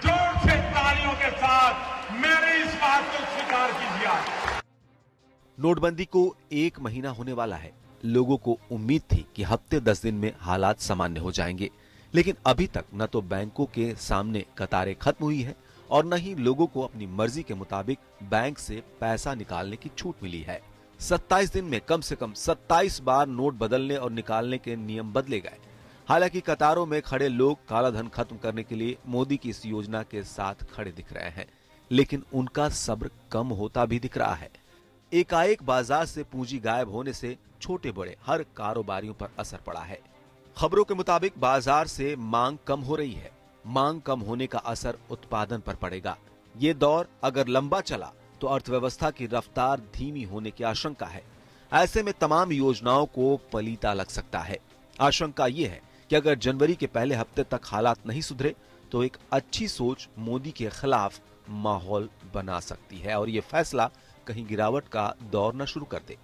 जोर से तालियों के साथ मेरी इस बात को स्वीकार कीजिए। नोटबंदी को 1 महीना होने वाला है। लोगों को उम्मीद थी कि हफ्ते 10 दिन में हालात सामान्य हो जाएंगे, लेकिन अभी तक न तो बैंकों के सामने कतारें खत्म हुई है और न ही लोगों को अपनी मर्जी के मुताबिक बैंक से पैसा निकालने की छूट मिली है। 27 दिन में कम से कम 27 बार नोट बदलने और निकालने के नियम बदले गए। हालांकि कतारों में खड़े लोग काला धन खत्म करने के लिए मोदी की इस योजना के साथ खड़े दिख रहे हैं, लेकिन उनका सब्र कम होता भी दिख रहा है। एकाएक बाजार से पूंजी गायब होने से छोटे बड़े हर कारोबारियों पर असर पड़ा है। खबरों के मुताबिक बाजार से मांग कम हो रही है। मांग कम होने का असर उत्पादन पर पड़ेगा। ये दौर अगर लंबा चला तो अर्थव्यवस्था की रफ्तार धीमी होने की आशंका है। ऐसे में तमाम योजनाओं को पलीता लग सकता है। आशंका ये है कि अगर जनवरी के पहले हफ्ते तक हालात नहीं सुधरे तो एक अच्छी सोच मोदी के खिलाफ माहौल बना सकती है और ये फैसला कहीं गिरावट का दौर न शुरू कर दे।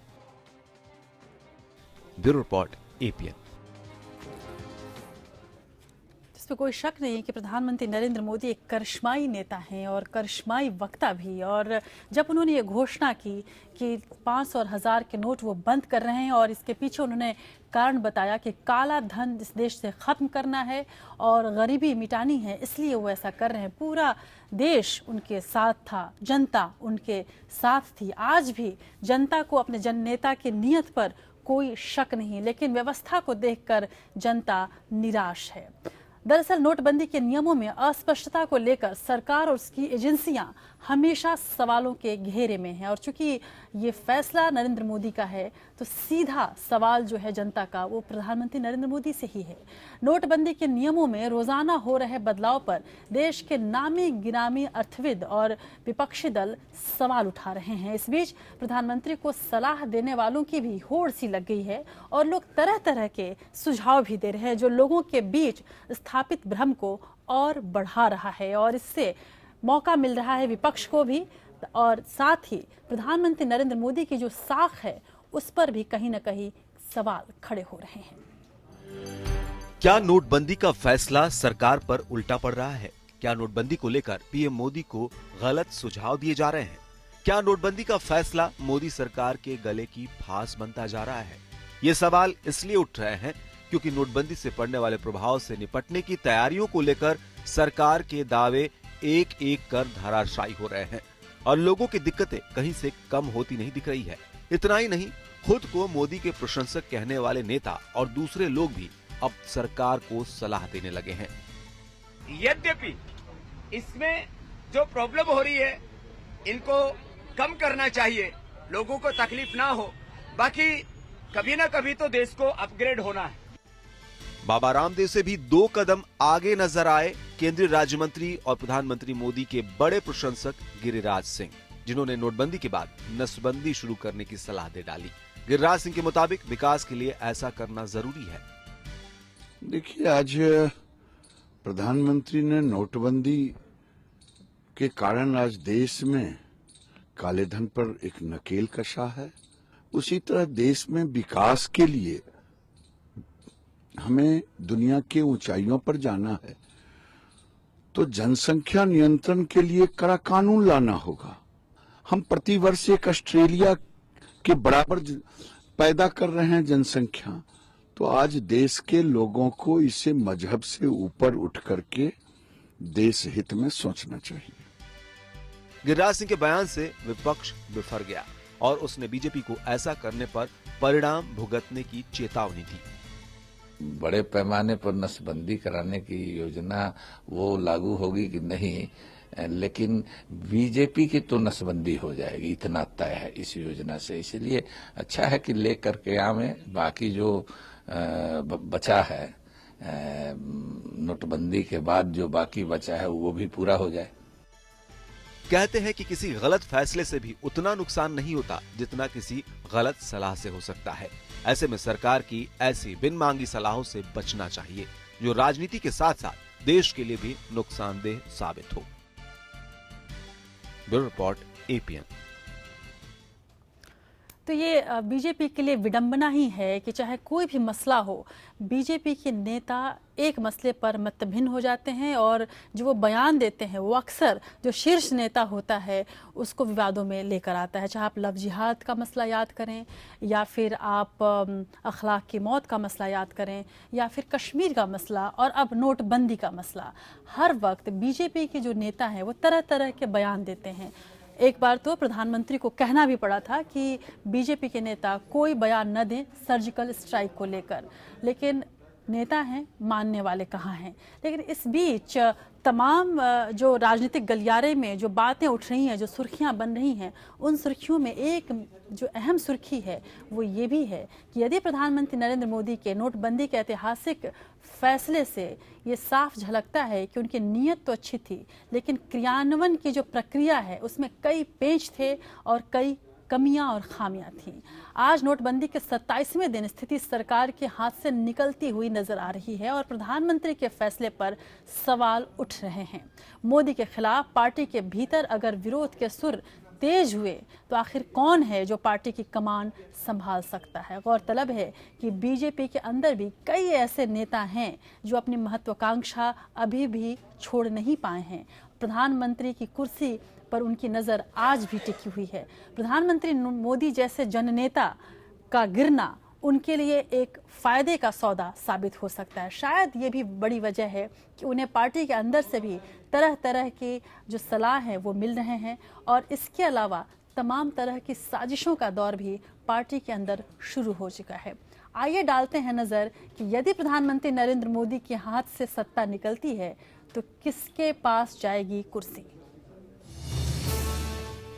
Bureau report, APN. इसमें कोई शक नहीं है कि प्रधानमंत्री नरेंद्र मोदी एक करिश्माई नेता हैं और करिश्माई वक्ता भी। और जब उन्होंने ये घोषणा की कि 500 और 1000 के नोट वो बंद कर रहे हैं और इसके पीछे उन्होंने कारण बताया कि काला धन इस देश से खत्म करना है और गरीबी मिटानी है, इसलिए वो ऐसा कर रहे हैं। पूरा देश उनके साथ था, जनता उनके साथ थी। आज भी जनता को अपने जन नेता की नीयत पर कोई शक नहीं, लेकिन व्यवस्था को देखकर जनता निराश है। दरअसल नोटबंदी के नियमों में अस्पष्टता को लेकर सरकार और उसकी एजेंसियां हमेशा सवालों के घेरे में हैं और चूंकि ये फैसला नरेंद्र मोदी का है तो सीधा सवाल जो है जनता का वो प्रधानमंत्री नरेंद्र मोदी से ही है। नोटबंदी के नियमों में रोजाना हो रहे बदलाव पर देश के नामी गिरामी अर्थविद और विपक्षी दल सवाल उठा रहे हैं। इस बीच प्रधानमंत्री को सलाह देने वालों की भी होड़ सी लग गई है और लोग तरह तरह के सुझाव भी दे रहे हैं जो लोगों के बीच स्थापित भ्रम को और बढ़ा रहा है और इससे मौका मिल रहा है विपक्ष को भी और साथ ही प्रधानमंत्री नरेंद्र मोदी की जो साख है उस पर भी कहीं न कहीं सवाल खड़े हो रहे हैं। क्या नोटबंदी का फैसला सरकार पर उल्टा पड़ रहा है? क्या नोटबंदी को लेकर पीएम मोदी को गलत सुझाव दिए जा रहे हैं? क्या नोटबंदी का फैसला मोदी सरकार के गले की फांस बनता जा रहा है? ये सवाल इसलिए उठ रहे हैं क्योंकि नोटबंदी से पड़ने वाले प्रभाव से निपटने की तैयारियों को लेकर सरकार के दावे एक एक कर धराशायी हो रहे हैं और लोगों की दिक्कतें कहीं से कम होती नहीं दिख रही है। इतना ही नहीं, खुद को मोदी के प्रशंसक कहने वाले नेता और दूसरे लोग भी अब सरकार को सलाह देने लगे हैं। यद्यपि इसमें जो प्रॉब्लम हो रही है इनको कम करना चाहिए, लोगों को तकलीफ ना हो, बाकी कभी ना कभी तो देश को अपग्रेड होना है। बाबा रामदेव से भी 2 कदम आगे नजर आए केंद्रीय राज्य मंत्री और प्रधानमंत्री मोदी के बड़े प्रशंसक गिरिराज सिंह, जिन्होंने नोटबंदी के बाद नसबंदी शुरू करने की सलाह दे डाली। गिरिराज सिंह के मुताबिक विकास के लिए ऐसा करना जरूरी है। देखिए, आज प्रधानमंत्री ने नोटबंदी के कारण आज देश में काले धन पर एक नकेल कसा है। उसी तरह देश में विकास के लिए हमें दुनिया के ऊंचाइयों पर जाना है तो जनसंख्या नियंत्रण के लिए कड़ा कानून लाना होगा। हम प्रतिवर्ष एक ऑस्ट्रेलिया के बराबर पैदा कर रहे हैं जनसंख्या, तो आज देश के लोगों को इसे मजहब से ऊपर उठ करके देश हित में सोचना चाहिए। गिरिराज सिंह के बयान से विपक्ष बिफर गया और उसने बीजेपी को ऐसा करने पर परिणाम भुगतने की चेतावनी दी। बड़े पैमाने पर नसबंदी कराने की योजना वो लागू होगी कि नहीं, लेकिन बीजेपी की तो नसबंदी हो जाएगी, इतना तय है इस योजना से। इसलिए अच्छा है कि लेकर के आवे, बाकी जो बचा है नोटबंदी के बाद जो बाकी बचा है वो भी पूरा हो जाए। कहते हैं कि किसी गलत फैसले से भी उतना नुकसान नहीं होता जितना किसी गलत सलाह से हो सकता है। ऐसे में सरकार की ऐसी बिन मांगी सलाहों से बचना चाहिए जो राजनीति के साथ साथ देश के लिए भी नुकसानदेह साबित हो। Bureau report, APN. तो ये बीजेपी के लिए विडंबना ही है कि चाहे कोई भी मसला हो, बीजेपी के नेता एक मसले पर मतभिन्न हो जाते हैं और जो वो बयान देते हैं वो अक्सर जो शीर्ष नेता होता है उसको विवादों में लेकर आता है। चाहे आप लव जिहाद का मसला याद करें या फिर आप अखलाक की मौत का मसला याद करें या फिर कश्मीर का मसला और अब नोटबंदी का मसला, हर वक्त बीजेपी के जो नेता हैं वो तरह तरह के बयान देते हैं। एक बार तो प्रधानमंत्री को कहना भी पड़ा था कि बीजेपी के नेता कोई बयान न दें सर्जिकल स्ट्राइक को लेकर, लेकिन नेता हैं, मानने वाले कहाँ हैं। लेकिन इस बीच तमाम जो राजनीतिक गलियारे में जो बातें उठ रही हैं, जो सुर्खियां बन रही हैं, उन सुर्खियों में एक जो अहम सुर्खी है वो ये भी है कि यदि प्रधानमंत्री नरेंद्र मोदी के नोटबंदी के ऐतिहासिक फैसले से ये साफ झलकता है कि उनकी नीयत तो अच्छी थी, लेकिन क्रियान्वयन की जो प्रक्रिया है उसमें कई पेंच थे और कई कमियां और खामियां थीं। आज नोटबंदी के 27वें दिन स्थिति सरकार के हाथ से निकलती हुई नजर आ रही है और प्रधानमंत्री के फैसले पर सवाल उठ रहे हैं। मोदी के खिलाफ पार्टी के भीतर अगर विरोध के सुर तेज हुए तो आखिर कौन है जो पार्टी की कमान संभाल सकता है। गौरतलब है कि बीजेपी के अंदर भी कई ऐसे नेता हैं जो अपनी महत्वाकांक्षा अभी भी छोड़ नहीं पाए हैं। प्रधानमंत्री की कुर्सी पर उनकी नज़र आज भी टिकी हुई है। प्रधानमंत्री मोदी जैसे जननेता का गिरना उनके लिए एक फायदे का सौदा साबित हो सकता है। शायद ये भी बड़ी वजह है कि उन्हें पार्टी के अंदर से भी तरह तरह की जो सलाह है वो मिल रहे हैं और इसके अलावा तमाम तरह की साजिशों का दौर भी पार्टी के अंदर शुरू हो चुका है। आइए डालते हैं नज़र कि यदि प्रधानमंत्री नरेंद्र मोदी के हाथ से सत्ता निकलती है तो किसके पास जाएगी कुर्सी।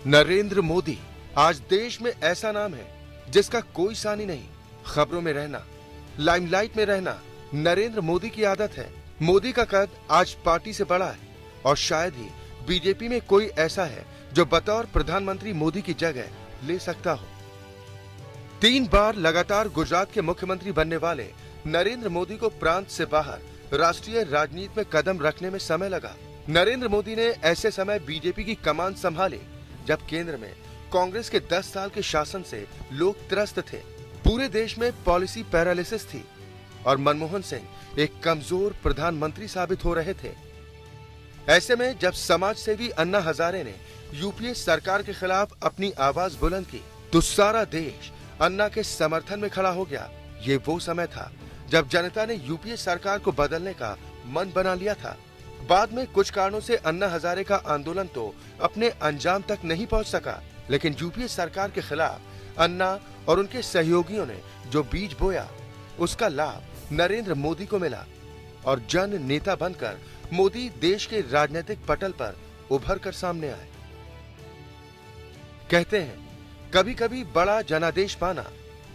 नरेंद्र मोदी आज देश में ऐसा नाम है जिसका कोई सानी नहीं। खबरों में रहना, लाइमलाइट में रहना नरेंद्र मोदी की आदत है। मोदी का कद आज पार्टी से बड़ा है और शायद ही बीजेपी में कोई ऐसा है जो बतौर प्रधानमंत्री मोदी की जगह ले सकता हो। 3 बार लगातार गुजरात के मुख्यमंत्री बनने वाले नरेंद्र मोदी को प्रांत से बाहर राष्ट्रीय राजनीति में कदम रखने में समय लगा। नरेंद्र मोदी ने ऐसे समय बीजेपी की कमान संभाली जब केंद्र में कांग्रेस के 10 साल के शासन से लोग त्रस्त थे। पूरे देश में पॉलिसी पैरालिसिस थी और मनमोहन सिंह एक कमजोर प्रधानमंत्री साबित हो रहे थे। ऐसे में जब समाज सेवी अन्ना हजारे ने यूपीए सरकार के खिलाफ अपनी आवाज बुलंद की तो सारा देश अन्ना के समर्थन में खड़ा हो गया। ये वो समय था जब जनता ने यूपीए सरकार को बदलने का मन बना लिया था। बाद में कुछ कारणों से अन्ना हजारे का आंदोलन तो अपने अंजाम तक नहीं पहुंच सका, लेकिन यूपीए सरकार के खिलाफ अन्ना और उनके सहयोगियों ने जो बीज बोया उसका लाभ नरेंद्र मोदी को मिला और जन नेता बनकर मोदी देश के राजनीतिक पटल पर उभर कर सामने आए। कहते हैं कभी कभी बड़ा जनादेश पाना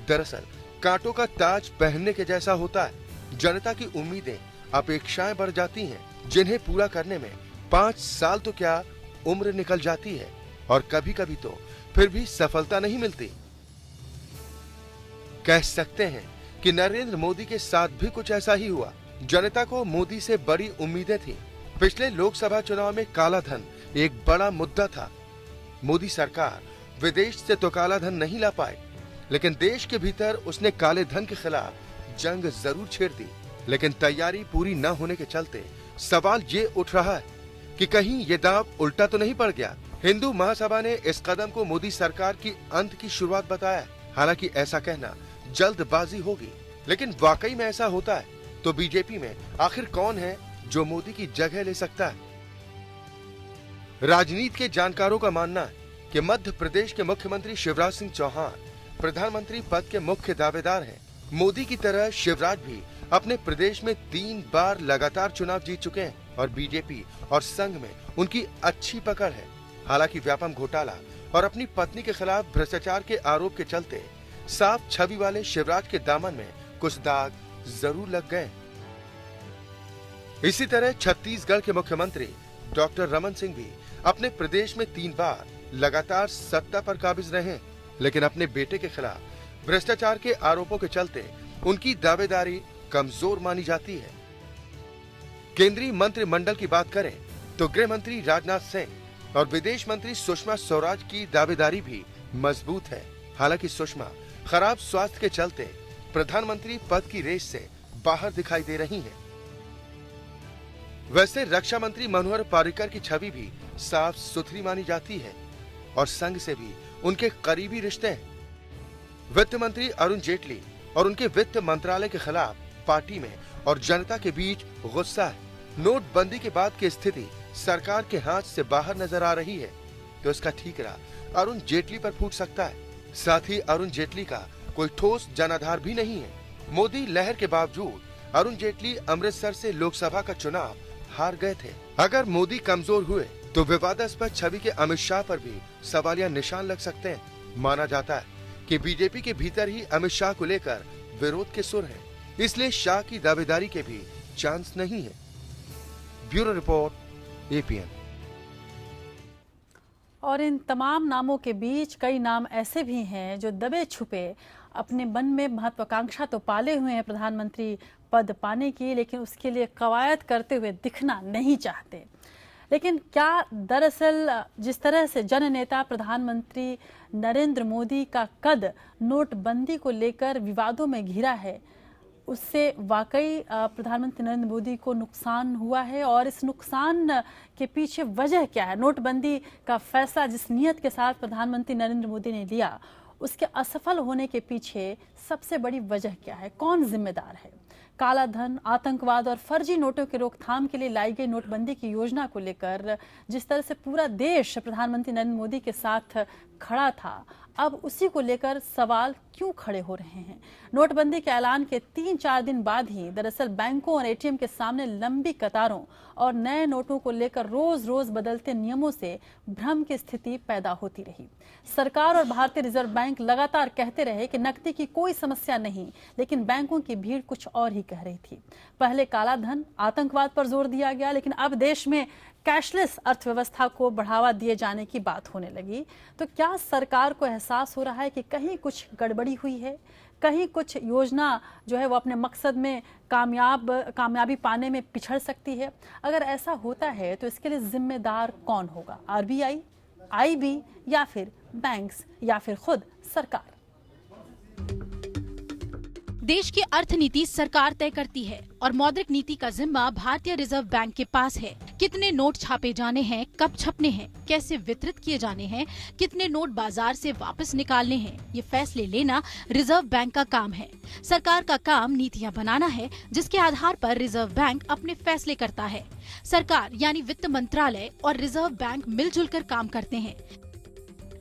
दरअसल कांटों का ताज पहनने के जैसा होता है। जनता की उम्मीदें, अपेक्षाएं बढ़ जाती हैं जिन्हें पूरा करने में 5 साल तो क्या उम्र निकल जाती है और कभी कभी तो फिर भी सफलता नहीं मिलती। कह सकते हैं कि नरेंद्र मोदी के साथ भी कुछ ऐसा ही हुआ। जनता को मोदी से बड़ी उम्मीदें थी। पिछले लोकसभा चुनाव में काला धन एक बड़ा मुद्दा था। मोदी सरकार विदेश से तो काला धन नहीं ला पाए, लेकिन देश के भीतर उसने काले धन के खिलाफ जंग जरूर छेड़ दी। लेकिन तैयारी पूरी न होने के चलते सवाल ये उठ रहा है कि कहीं ये दांव उल्टा तो नहीं पड़ गया। हिंदू महासभा ने इस कदम को मोदी सरकार की अंत की शुरुआत बताया। हालांकि ऐसा कहना जल्दबाजी होगी, लेकिन वाकई में ऐसा होता है तो बीजेपी में आखिर कौन है जो मोदी की जगह ले सकता है। राजनीति के जानकारों का मानना है कि मध्य प्रदेश के मुख्यमंत्री शिवराज सिंह चौहान प्रधानमंत्री पद के मुख्य दावेदार हैं। मोदी की तरह शिवराज भी अपने प्रदेश में 3 बार लगातार चुनाव जीत चुके हैं और बीजेपी और संघ में उनकी अच्छी पकड़ है। हालांकि व्यापम घोटाला और अपनी पत्नी के खिलाफ भ्रष्टाचार के आरोप के चलते साफ छवि वाले शिवराज के दामन में कुछ दाग जरूर लग गए। इसी तरह छत्तीसगढ़ के मुख्यमंत्री डॉक्टर रमन सिंह भी अपने प्रदेश में 3 बार लगातार सत्ता पर काबिज रहे, लेकिन अपने बेटे के खिलाफ भ्रष्टाचार के आरोपों के चलते उनकी दावेदारी कमजोर मानी जाती है। केंद्रीय मंत्रिमंडल की बात करें तो गृह मंत्री राजनाथ सिंह और विदेश मंत्री सुषमा स्वराज की दावेदारी भी मजबूत है। हालांकि सुषमा खराब स्वास्थ्य के चलते प्रधानमंत्री पद की रेस से बाहर दिखाई दे रही हैं। वैसे रक्षा मंत्री मनोहर पर्रिकर की छवि भी साफ सुथरी मानी जाती है और संघ से भी उनके करीबी रिश्ते हैं। वित्त मंत्री अरुण जेटली और उनके वित्त मंत्रालय के खिलाफ पार्टी में और जनता के बीच गुस्सा है। नोटबंदी के बाद की स्थिति सरकार के हाथ से बाहर नजर आ रही है, तो इसका ठीकरा अरुण जेटली पर फूट सकता है। साथ ही अरुण जेटली का कोई ठोस जनाधार भी नहीं है। मोदी लहर के बावजूद अरुण जेटली अमृतसर से लोकसभा का चुनाव हार गए थे। अगर मोदी कमजोर हुए तो विवादास्पद छवि के अमित शाह पर भी सवालिया निशान लग सकते हैं। माना जाता है कि बीजेपी के भीतर ही अमित शाह को लेकर विरोध के सुर हैं, इसलिए शाह की दावेदारी के भी चांस नहीं है। Bureau report, APN. और इन तमाम नामों के बीच कई नाम ऐसे भी हैं जो दबे छुपे अपने मन में महत्वाकांक्षा तो पाले हुए हैं प्रधानमंत्री पद पाने की, लेकिन उसके लिए कवायद करते हुए दिखना नहीं चाहते। लेकिन क्या दरअसल जिस तरह से जननेता प्रधानमंत्री नरेंद्र मोदी का कद नोटबंदी को लेकर विवादों में घिरा है, उससे वाकई प्रधानमंत्री नरेंद्र मोदी को नुकसान हुआ है? और इस नुकसान के पीछे वजह क्या है? नोटबंदी का फैसला जिस नियत के साथ प्रधानमंत्री नरेंद्र मोदी ने लिया, उसके असफल होने के पीछे सबसे बड़ी वजह क्या है? कौन जिम्मेदार है? काला धन, आतंकवाद और फर्जी नोटों के रोकथाम के लिए लाई गई नोटबंदी की योजना को लेकर जिस तरह से पूरा देश प्रधानमंत्री नरेंद्र मोदी के साथ खड़ा था, अब उसी को लेकर सवाल क्यों खड़े हो रहे हैं? नोटबंदी के ऐलान के 3-4 दिन बाद ही दरअसल बैंकों और एटीएम के सामने लंबी कतारों और नए नोटों को लेकर रोज रोज बदलते नियमों से भ्रम की स्थिति पैदा होती रही। सरकार और भारतीय रिजर्व बैंक लगातार कहते रहे कि नकदी की कोई समस्या नहीं, लेकिन बैंकों की भीड़ कुछ और ही कह रही थी। पहले काला धन, आतंकवाद पर जोर दिया गया, लेकिन अब देश में कैशलेस अर्थव्यवस्था को बढ़ावा दिए जाने की बात होने लगी। तो क्या सरकार को एहसास हो रहा है कि कहीं कुछ गड़बड़ी हुई है, कहीं कुछ योजना जो है वो अपने मकसद में कामयाबी पाने में पिछड़ सकती है? अगर ऐसा होता है तो इसके लिए जिम्मेदार कौन होगा? आरबीआई, आईबी या फिर बैंक्स या फिर खुद सरकार? देश की अर्थनीति सरकार तय करती है और मौद्रिक नीति का जिम्मा भारतीय रिजर्व बैंक के पास है। कितने नोट छापे जाने हैं, कब छपने हैं, कैसे वितरित किए जाने हैं, कितने नोट बाजार से वापस निकालने हैं, ये फैसले लेना रिजर्व बैंक का काम है। सरकार का काम नीतियां बनाना है, जिसके आधार पर रिजर्व बैंक अपने फैसले करता है। सरकार यानी वित्त मंत्रालय और रिजर्व बैंक मिलजुल कर काम करते हैं।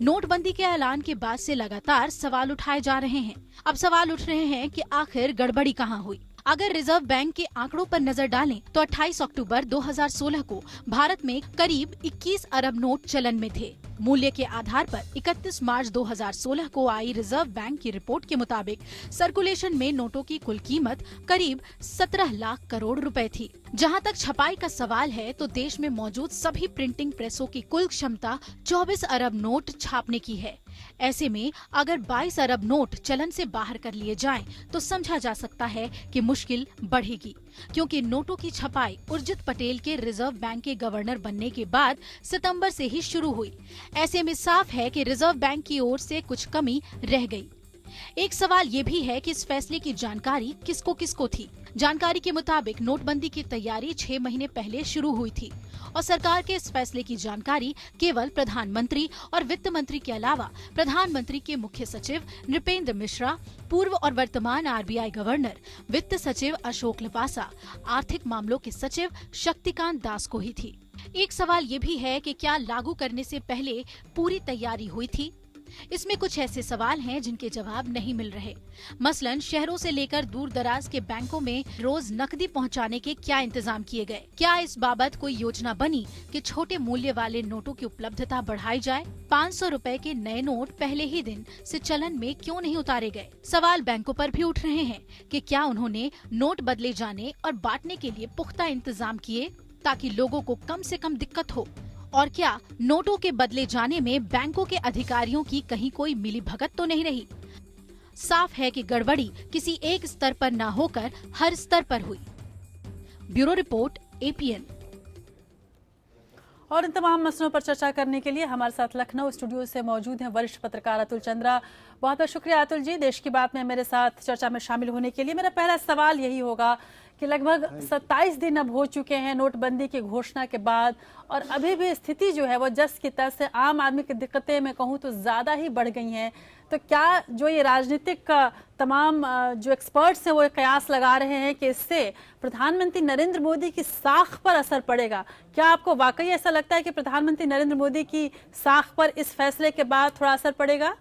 नोटबंदी के ऐलान के बाद से लगातार सवाल उठाए जा रहे हैं। अब सवाल उठ रहे हैं कि आखिर गड़बड़ी कहां हुई। अगर रिजर्व बैंक के आंकड़ों पर नजर डालें तो 28 अक्टूबर 2016 को भारत में करीब 21 अरब नोट चलन में थे। मूल्य के आधार पर 31 मार्च 2016 को आई रिजर्व बैंक की रिपोर्ट के मुताबिक सर्कुलेशन में नोटों की कुल कीमत करीब 17 लाख करोड़ रुपए थी। जहां तक छपाई का सवाल है तो देश में मौजूद सभी प्रिंटिंग प्रेसों की कुल क्षमता 24 अरब नोट छापने की है। ऐसे में अगर 22 अरब नोट चलन से बाहर कर लिए जाएं, तो समझा जा सकता है कि मुश्किल बढ़ेगी, क्योंकि नोटों की छपाई उर्जित पटेल के रिजर्व बैंक के गवर्नर बनने के बाद सितंबर से ही शुरू हुई। ऐसे में साफ है कि रिजर्व बैंक की ओर से कुछ कमी रह गई। एक सवाल ये भी है कि इस फैसले की जानकारी किसको किसको थी। जानकारी के मुताबिक नोटबंदी की तैयारी 6 महीने पहले शुरू हुई थी और सरकार के इस फैसले की जानकारी केवल प्रधानमंत्री और वित्त मंत्री के अलावा प्रधानमंत्री के मुख्य सचिव नृपेंद्र मिश्रा, पूर्व और वर्तमान आरबीआई गवर्नर, वित्त सचिव अशोक लवासा, आर्थिक मामलों के सचिव शक्तिकांत दास को ही थी। एक सवाल ये भी है कि क्या लागू करने से पहले पूरी तैयारी हुई थी? इसमें कुछ ऐसे सवाल हैं जिनके जवाब नहीं मिल रहे। मसलन शहरों से लेकर दूर दराज के बैंकों में रोज नकदी पहुंचाने के क्या इंतजाम किए गए? क्या इस बाबत कोई योजना बनी कि छोटे मूल्य वाले नोटों की उपलब्धता बढ़ाई जाए? 500 रुपए के नए नोट पहले ही दिन से चलन में क्यों नहीं उतारे गए? सवाल बैंकों पर भी उठ रहे हैं कि क्या उन्होंने नोट बदले जाने और बांटने के लिए पुख्ता इंतजाम किए ताकि लोगों को कम से कम दिक्कत हो? और क्या नोटों के बदले जाने में बैंकों के अधिकारियों की कहीं कोई मिलीभगत तो नहीं रही? साफ है कि गड़बड़ी किसी एक स्तर पर न होकर हर स्तर पर हुई। Bureau report, APN। और इन तमाम मसलों पर चर्चा करने के लिए हमारे साथ लखनऊ स्टूडियो से मौजूद हैं वरिष्ठ पत्रकार अतुल चंद्रा। बहुत बहुत शुक्रिया अतुल जी, देश की बात में मेरे साथ चर्चा में शामिल होने के लिए। मेरा पहला सवाल यही होगा कि लगभग 27 दिन अब हो चुके हैं नोटबंदी की घोषणा के बाद, और अभी भी स्थिति जो है वो जस की तस है। आम आदमी की दिक्कतें मैं कहूँ तो ज़्यादा ही बढ़ गई हैं। तो क्या जो ये राजनीतिक तमाम जो एक्सपर्ट्स हैं वो कयास लगा रहे हैं कि इससे प्रधानमंत्री नरेंद्र मोदी की साख पर असर पड़ेगा? क्या आपको वाकई ऐसा लगता है कि प्रधानमंत्री नरेंद्र मोदी की साख पर इस फैसले के बाद थोड़ा असर पड़ेगा?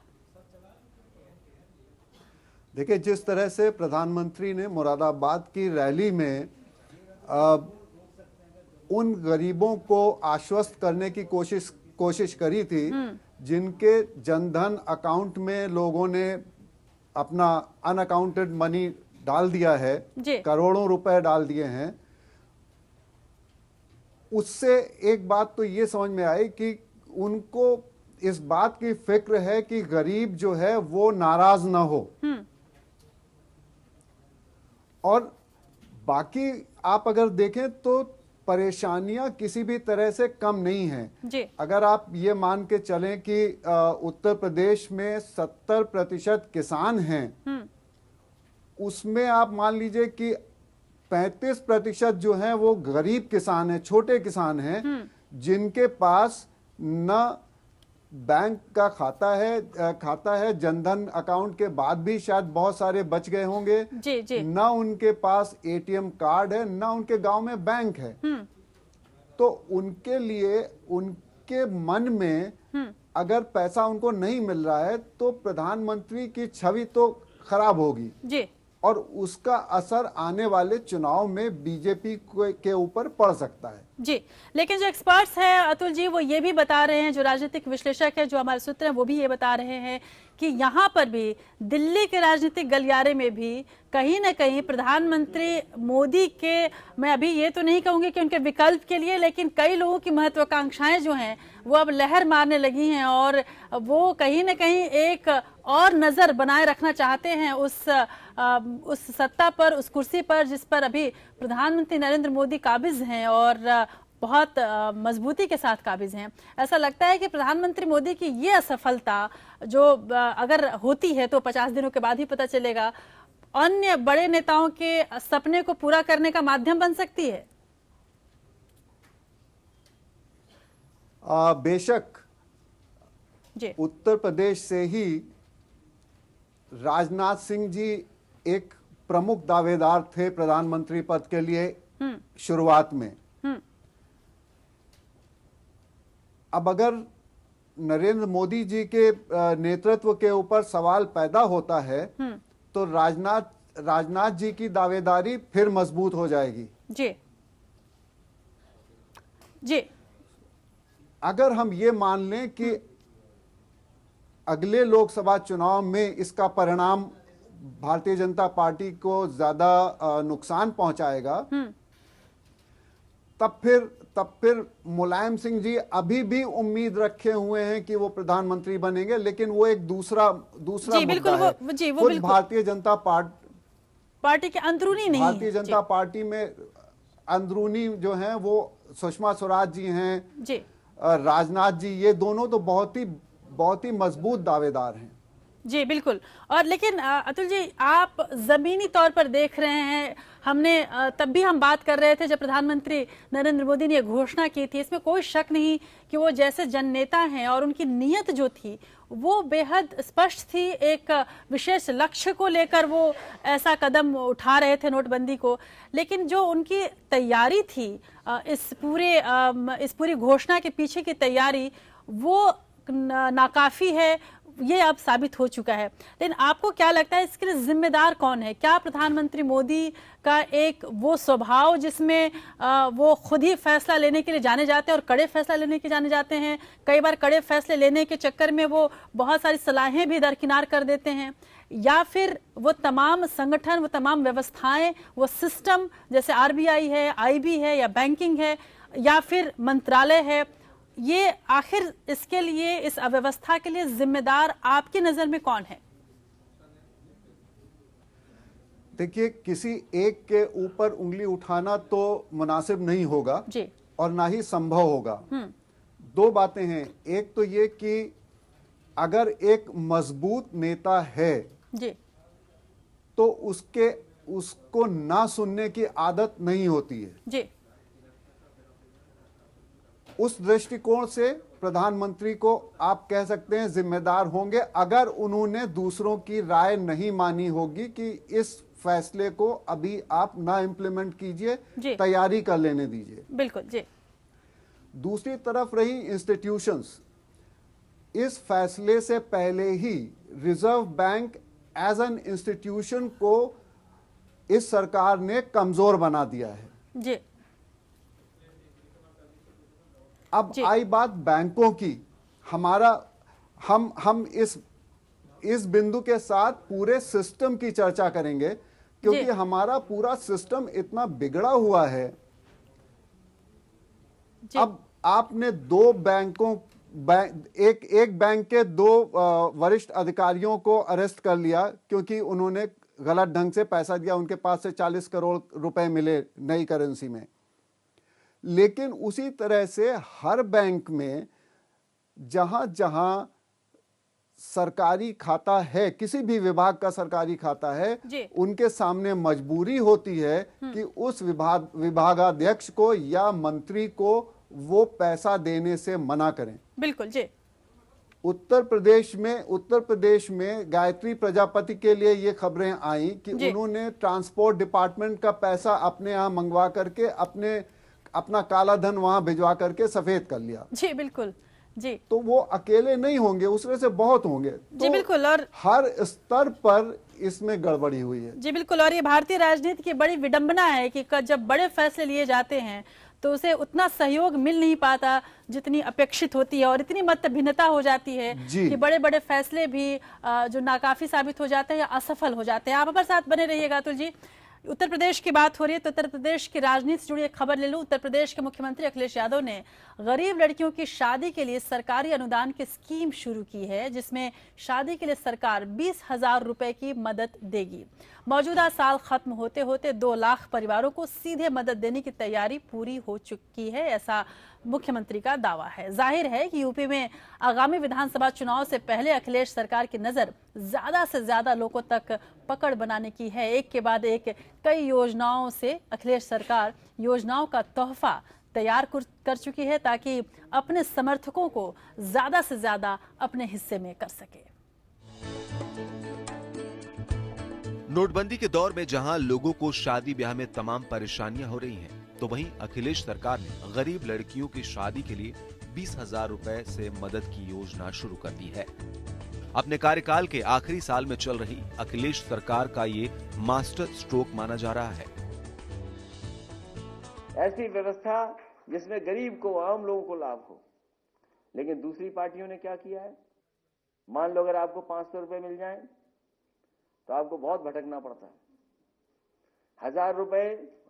देखिए, जिस तरह से प्रधानमंत्री ने मुरादाबाद की रैली में उन गरीबों को आश्वस्त करने की कोशिश करी थी जिनके जनधन अकाउंट में लोगों ने अपना अनअकाउंटेड मनी डाल दिया है, करोड़ों रुपए डाल दिए हैं, उससे एक बात तो ये समझ में आई कि उनको इस बात की फिक्र है कि गरीब जो है वो नाराज ना हो। और बाकी आप अगर देखें तो परेशानियां किसी भी तरह से कम नहीं हैं। अगर आप ये मान के चलें कि उत्तर प्रदेश में 70% किसान हैं, उसमें आप मान लीजिए कि 35% जो हैं वो गरीब किसान हैं, छोटे किसान हैं, जिनके पास न बैंक का खाता है, जनधन अकाउंट के बाद भी शायद बहुत सारे बच गए होंगे, न उनके पास ATM कार्ड है, न उनके गांव में बैंक है। तो उनके लिए उनके मन में अगर पैसा उनको नहीं मिल रहा है तो प्रधानमंत्री की छवि तो खराब होगी और उसका असर आने वाले चुनाव में बीजेपी के ऊपर पड़ सकता है। जी, लेकिन जो एक्सपर्ट्स हैं अतुल जी वो ये भी बता रहे हैं, जो राजनीतिक विश्लेषक है, जो हमारे सूत्र हैं, वो भी ये बता रहे हैं कि यहाँ पर भी दिल्ली के राजनीतिक गलियारे में भी कहीं ना कहीं प्रधानमंत्री मोदी के, मैं अभी ये तो नहीं कहूँगी कि उनके विकल्प के लिए, लेकिन कई लोगों की महत्वाकांक्षाएं जो हैं वो अब लहर मारने लगी हैं और वो कहीं ना कहीं एक और नज़र बनाए रखना चाहते हैं उस सत्ता पर, उस कुर्सी पर जिस पर अभी प्रधानमंत्री नरेंद्र मोदी काबिज हैं और बहुत मजबूती के साथ काबिज हैं। ऐसा लगता है कि प्रधानमंत्री मोदी की ये असफलता जो अगर होती है तो 50 दिनों के बाद ही पता चलेगा, अन्य बड़े नेताओं के सपने को पूरा करने का माध्यम बन सकती है। बेशक उत्तर प्रदेश से ही राजनाथ सिंह जी एक प्रमुख दावेदार थे प्रधानमंत्री पद के लिए शुरुआत में। अब अगर नरेंद्र मोदी जी के नेतृत्व के ऊपर सवाल पैदा होता है तो राजनाथ जी की दावेदारी फिर मजबूत हो जाएगी। जी अगर हम ये मान लें कि अगले लोकसभा चुनाव में इसका परिणाम भारतीय जनता पार्टी को ज्यादा नुकसान पहुंचाएगा, तब फिर मुलायम सिंह जी अभी भी उम्मीद रखे हुए हैं कि वो प्रधानमंत्री बनेंगे, लेकिन वो एक दूसरा मुद्दा है। खुद भारतीय जनता पार्टी के अंदरूनी नहीं, भारतीय जनता पार्टी में अंदरूनी जो हैं वो सुषमा स्वराज जी हैं, राजनाथ जी, ये दोनों तो बहुत ही मजबूत दावेदार हैं। जी बिल्कुल। और लेकिन अतुल जी, आप जमीनी तौर पर देख रहे हैं, हमने तब भी हम बात कर रहे थे जब प्रधानमंत्री नरेंद्र मोदी ने घोषणा की थी, इसमें कोई शक नहीं कि वो जैसे जननेता हैं और उनकी नीयत जो थी वो बेहद स्पष्ट थी। एक विशेष लक्ष्य को लेकर वो ऐसा कदम उठा रहे थे नोटबंदी को, लेकिन जो उनकी तैयारी थी इस पूरी घोषणा के पीछे की तैयारी वो नाकाफी है, ये अब साबित हो चुका है। लेकिन आपको क्या लगता है इसके लिए जिम्मेदार कौन है? क्या प्रधानमंत्री मोदी का एक वो स्वभाव जिसमें वो खुद ही फैसला लेने के लिए जाने जाते हैं और कड़े फैसला लेने के जाने जाते हैं, कई बार कड़े फैसले लेने के चक्कर में वो बहुत सारी सलाहें भी दरकिनार कर देते हैं, या फिर वो तमाम संगठन, वो तमाम व्यवस्थाएं, वो सिस्टम जैसे RBI है, IB है या बैंकिंग है या फिर मंत्रालय है, ये आखिर इसके लिए, इस अव्यवस्था के लिए जिम्मेदार आपकी नजर में कौन है? देखिए, किसी एक के ऊपर उंगली उठाना तो मुनासिब नहीं होगा जी। और ना ही संभव होगा। दो बातें हैं, एक तो ये कि अगर एक मजबूत नेता है जी, तो उसको ना सुनने की आदत नहीं होती है जी। उस दृष्टिकोण से प्रधानमंत्री को आप कह सकते हैं जिम्मेदार होंगे अगर उन्होंने दूसरों की राय नहीं मानी होगी कि इस फैसले को अभी आप ना इम्प्लीमेंट कीजिए, तैयारी कर लेने दीजिए। बिल्कुल जी। दूसरी तरफ रही इंस्टीट्यूशंस, इस फैसले से पहले ही Reserve Bank as an institution को इस सरकार ने कमजोर बना दिया है जी। अब आई बात बैंकों की। हम इस बिंदु के साथ पूरे सिस्टम की चर्चा करेंगे क्योंकि हमारा पूरा सिस्टम इतना बिगड़ा हुआ है। अब आपने दो बैंकों एक बैंक के दो वरिष्ठ अधिकारियों को अरेस्ट कर लिया क्योंकि उन्होंने गलत ढंग से पैसा दिया, उनके पास से 40 करोड़ रुपए मिले नई करेंसी में। लेकिन उसी तरह से हर बैंक में जहां जहां सरकारी खाता है, किसी भी विभाग का सरकारी खाता है, उनके सामने मजबूरी होती है कि उस विभागाध्यक्ष को या मंत्री को वो पैसा देने से मना करें। बिल्कुल जी। उत्तर प्रदेश में गायत्री प्रजापति के लिए ये खबरें आई कि उन्होंने ट्रांसपोर्ट डिपार्टमेंट का पैसा अपने यहाँ मंगवा करके अपना काला धन वहां भिजवा करके सफेद कर लिया। जी बिल्कुल जी। तो वो अकेले नहीं होंगे, उसमें से बहुत होंगे। जी बिल्कुल। और हर स्तर पर इसमें गड़बड़ी हुई है। जी बिल्कुल। और ये भारतीय राजनीति की बड़ी विडंबना है कि जब बड़े फैसले लिए जाते हैं तो उसे उतना सहयोग मिल नहीं पाता जितनी अपेक्षित होती है और इतनी मत भिन्नता हो जाती है कि बड़े बड़े फैसले भी जो नाकाफी साबित हो जाते हैं या असफल हो जाते हैं। आप हमारे साथ बने रहिएगा अतुल जी। उत्तर प्रदेश की बात हो रही है तो उत्तर प्रदेश की राजनीति से जुड़ी एक खबर ले लूं। उत्तर प्रदेश के मुख्यमंत्री अखिलेश यादव ने गरीब लड़कियों की शादी के लिए सरकारी अनुदान की स्कीम शुरू की है, जिसमें शादी के लिए सरकार 20,000 रुपए की मदद देगी। मौजूदा साल खत्म होते होते 2 लाख परिवारों को सीधे मदद देने की तैयारी पूरी हो चुकी है, ऐसा मुख्यमंत्री का दावा है। जाहिर है कि यूपी में आगामी विधानसभा चुनाव से पहले अखिलेश सरकार की नजर ज्यादा से ज्यादा लोगों तक पकड़ बनाने की है। एक के बाद एक कई योजनाओं से अखिलेश सरकार योजनाओं का तोहफा तैयार कर चुकी है ताकि अपने समर्थकों को ज्यादा से ज्यादा अपने हिस्से में कर सके। नोटबंदी के दौर में जहां लोगों को शादी ब्याह में तमाम परेशानियां हो रही हैं, तो वहीं अखिलेश सरकार ने गरीब लड़कियों की शादी के लिए 20,000 रुपए से मदद की योजना शुरू कर दी है। अपने कार्यकाल के आखिरी साल में चल रही अखिलेश सरकार का ये मास्टर स्ट्रोक माना जा रहा है। ऐसी व्यवस्था जिसमें गरीब को, आम लोगों को लाभ हो। लेकिन दूसरी पार्टियों ने क्या किया है, मान लो अगर आपको 500 रुपए मिल जाए तो आपको बहुत भटकना पड़ता है। 1,000 रुपए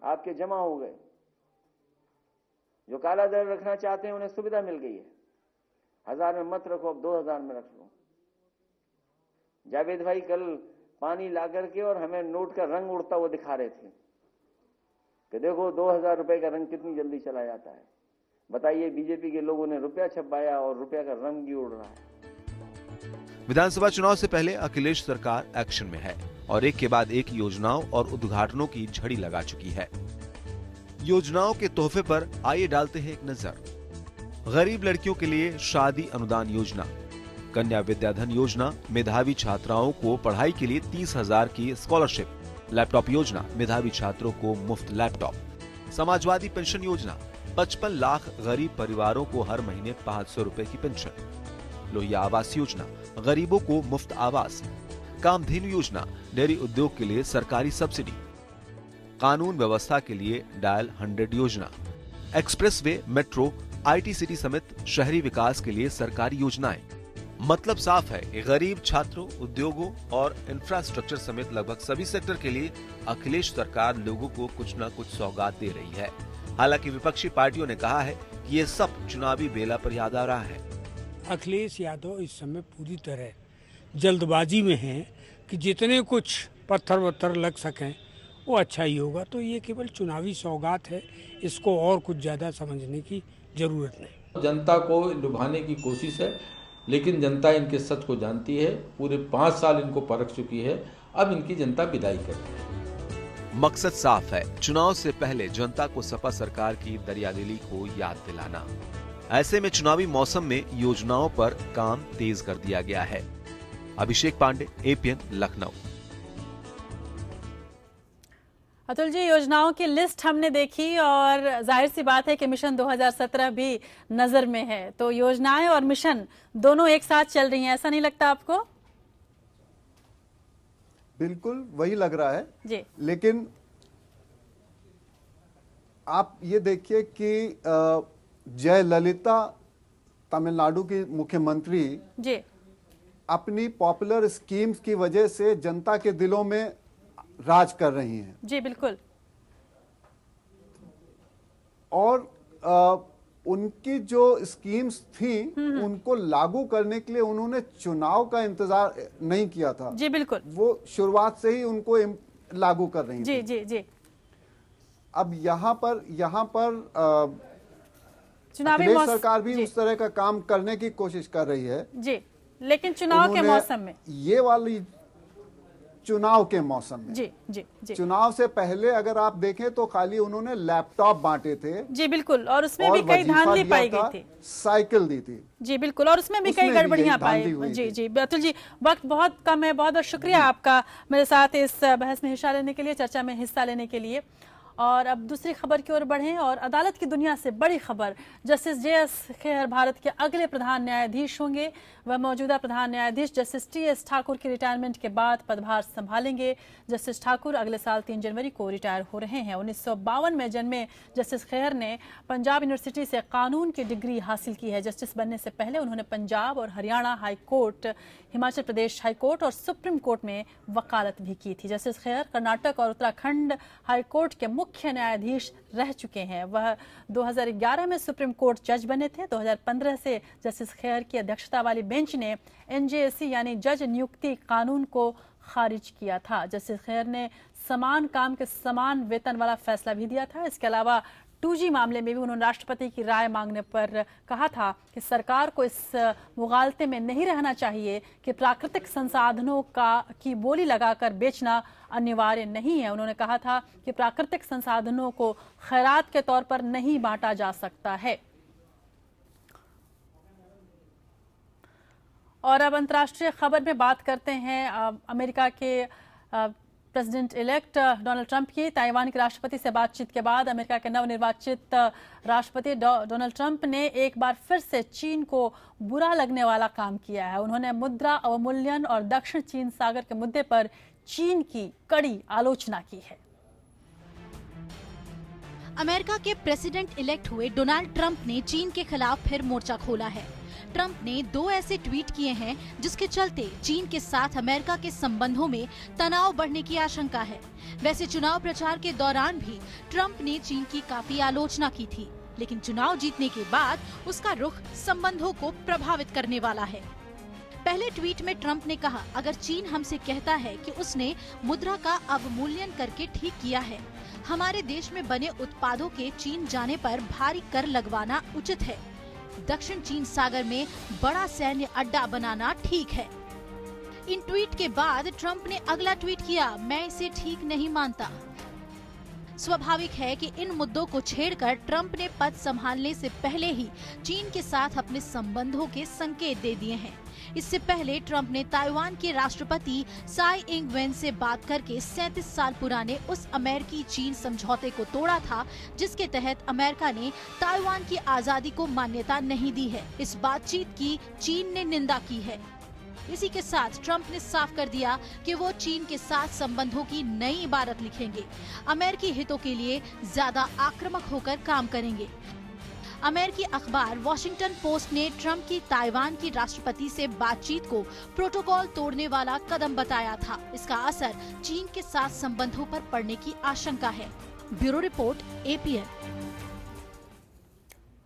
आपके जमा हो गए। जो काला धन रखना चाहते हैं उन्हें सुविधा मिल गई है। 1,000 में मत रखो, अब 2,000 में रख लो। जावेद भाई कल पानी ला करके और हमें नोट का रंग उड़ता हुआ दिखा रहे थे कि देखो 2,000 रुपए का रंग कितनी जल्दी चला जाता है। बताइए, बीजेपी के लोगों ने रुपया छपाया और रुपया का रंग भी उड़ रहा है। विधानसभा चुनाव से पहले अखिलेश सरकार एक्शन में है और एक के बाद एक योजनाओं और उद्घाटनों की झड़ी लगा चुकी है। योजनाओं के तोहफे पर आइए डालते हैं एक नजर। गरीब लड़कियों के लिए शादी अनुदान योजना, कन्या विद्याधन योजना, मेधावी छात्राओं को पढ़ाई के लिए 30,000 की स्कॉलरशिप, लैपटॉप योजना, मेधावी छात्रों को मुफ्त लैपटॉप, समाजवादी पेंशन योजना, 55 लाख गरीब परिवारों को हर महीने 500 रुपए की पेंशन, लोहिया आवास योजना, गरीबों को मुफ्त आवास, कामधेनु योजना, डेयरी उद्योग के लिए सरकारी सब्सिडी, कानून व्यवस्था के लिए डायल 100 योजना, एक्सप्रेसवे, मेट्रो, IT सिटी समेत शहरी विकास के लिए सरकारी योजनाएं। मतलब साफ है कि गरीब छात्रों, उद्योगों और इंफ्रास्ट्रक्चर समेत लगभग सभी सेक्टर के लिए अखिलेश सरकार लोगों को कुछ न कुछ सौगात दे रही है। हालांकि विपक्षी पार्टियों ने कहा है कि ये सब चुनावी बेला पर याद आ रहा है। अखिलेश यादव इस समय पूरी तरह जल्दबाजी में हैं कि जितने कुछ पत्थर वत्थर लग सकें वो अच्छा ही होगा। तो ये केवल चुनावी सौगात है, इसको और कुछ ज़्यादा समझने की ज़रूरत नहीं। जनता को लुभाने की कोशिश है, लेकिन जनता इनके सच को जानती है। पूरे 5 साल इनको परख चुकी है, अब इनकी जनता विदाई करती है। मकसद साफ है, चुनाव से पहले जनता को सपा सरकार की दरियादिली को याद दिलाना। ऐसे में चुनावी मौसम में योजनाओं पर काम तेज कर दिया गया है। अभिषेक पांडे, एपीएन, लखनऊ। अतुल जी, योजनाओं की लिस्ट हमने देखी और जाहिर सी बात है कि मिशन 2017 भी नजर में है, तो योजनाएं और मिशन दोनों एक साथ चल रही हैं, ऐसा नहीं लगता आपको? बिल्कुल वही लग रहा है जी। लेकिन आप ये देखिए कि जयललिता तमिलनाडु की मुख्यमंत्री जी अपनी पॉपुलर स्कीम्स की वजह से जनता के दिलों में राज कर रही हैं। जी बिल्कुल। और उनकी जो स्कीम्स थी उनको लागू करने के लिए उन्होंने चुनाव का इंतजार नहीं किया था। जी बिल्कुल। वो शुरुआत से ही उनको लागू कर रही जी थी। जी जी। अब यहाँ पर चुनावी अखिलेश सरकार भी उस तरह का काम करने की कोशिश कर रही है। जी, लेकिन चुनाव के मौसम में, ये वाली चुनाव के मौसम में, जी जी जी, चुनाव से पहले अगर आप देखें तो खाली उन्होंने लैपटॉप बांटे थे। जी बिल्कुल, और उसमें भी कई धांधली पाई गई थी। साइकिल दी थी। जी बिल्कुल, और उसमें भी कई गड़बड़ियां पाई। जी जी अतुल जी, वक्त बहुत कम है, बहुत बहुत शुक्रिया आपका मेरे साथ इस बहस में हिस्सा लेने के लिए, चर्चा में हिस्सा लेने के लिए। और अब दूसरी खबर की ओर बढ़ें और अदालत की दुनिया से बड़ी खबर, जस्टिस JS खेर भारत के अगले प्रधान न्यायाधीश होंगे। वह मौजूदा प्रधान न्यायाधीश जस्टिस TS ठाकुर की रिटायरमेंट के बाद पदभार संभालेंगे। जस्टिस ठाकुर अगले साल 3 जनवरी को रिटायर हो रहे हैं। 1952 में जन्मे जस्टिस खेर ने पंजाब यूनिवर्सिटी से कानून की डिग्री हासिल की है। जस्टिस बनने से पहले उन्होंने पंजाब और Haryana high court, Himachal Pradesh high court और सुप्रीम कोर्ट में वकालत भी की थी। जस्टिस खेर कर्नाटक और उत्तराखंड हाई कोर्ट के मुख्य न्यायाधीश रह चुके हैं। वह 2011 में सुप्रीम कोर्ट जज बने थे। 2015 से जस्टिस खेर की अध्यक्षता वाली बेंच ने NJSC यानी जज नियुक्ति कानून को खारिज किया था। जस्टिस खेर ने समान काम के समान वेतन वाला फैसला भी दिया था। इसके अलावा 2G मामले में भी उन्होंने राष्ट्रपति की राय मांगने पर कहा था कि सरकार को इस मुगालते में नहीं रहना चाहिए कि प्राकृतिक संसाधनों की बोली लगाकर बेचना अनिवार्य नहीं है। उन्होंने कहा था कि प्राकृतिक संसाधनों को खैरात के तौर पर नहीं बांटा जा सकता है। और अब अंतर्राष्ट्रीय खबर में बात करते हैं अमेरिका के प्रेसिडेंट इलेक्ट डोनाल्ड ट्रंप की। ताइवान के राष्ट्रपति से बातचीत के बाद अमेरिका के नवनिर्वाचित राष्ट्रपति डोनाल्ड ट्रंप ने एक बार फिर से चीन को बुरा लगने वाला काम किया है। उन्होंने मुद्रा अवमूल्यन और दक्षिण चीन सागर के मुद्दे पर चीन की कड़ी आलोचना की है। अमेरिका के प्रेसिडेंट इलेक्ट हुए डोनाल्ड ट्रंप ने चीन के खिलाफ फिर मोर्चा खोला है। ट्रंप ने 2 ऐसे ट्वीट किए हैं जिसके चलते चीन के साथ अमेरिका के संबंधों में तनाव बढ़ने की आशंका है। वैसे चुनाव प्रचार के दौरान भी ट्रंप ने चीन की काफी आलोचना की थी, लेकिन चुनाव जीतने के बाद उसका रुख संबंधों को प्रभावित करने वाला है। पहले ट्वीट में ट्रंप ने कहा, अगर चीन हमसे कहता है कि उसने मुद्रा का अवमूल्यन करके ठीक किया है, हमारे देश में बने उत्पादों के चीन जाने पर भारी कर लगवाना उचित है। दक्षिण चीन सागर में बड़ा सैन्य अड्डा बनाना ठीक है। इन ट्वीट के बाद ट्रंप ने अगला ट्वीट किया, मैं इसे ठीक नहीं मानता। स्वाभाविक है कि इन मुद्दों को छेड़कर ट्रंप ने पद संभालने से पहले ही चीन के साथ अपने संबंधों के संकेत दे दिए हैं। इससे पहले ट्रंप ने ताइवान के राष्ट्रपति साई इंग वेन से बात करके 37 साल पुराने उस अमेरिकी चीन समझौते को तोड़ा था, जिसके तहत अमेरिका ने ताइवान की आजादी को मान्यता नहीं दी है। इस बातचीत की चीन ने निंदा की है। इसी के साथ ट्रंप ने साफ कर दिया कि वो चीन के साथ संबंधों की नई इबारत लिखेंगे, अमेरिकी हितों के लिए ज्यादा आक्रामक होकर काम करेंगे। अमेरिकी अखबार वॉशिंगटन पोस्ट ने ट्रंप की ताइवान की राष्ट्रपति से बातचीत को प्रोटोकॉल तोड़ने वाला कदम बताया था। इसका असर चीन के साथ संबंधों पर पड़ने की आशंका है। Bureau report, APN।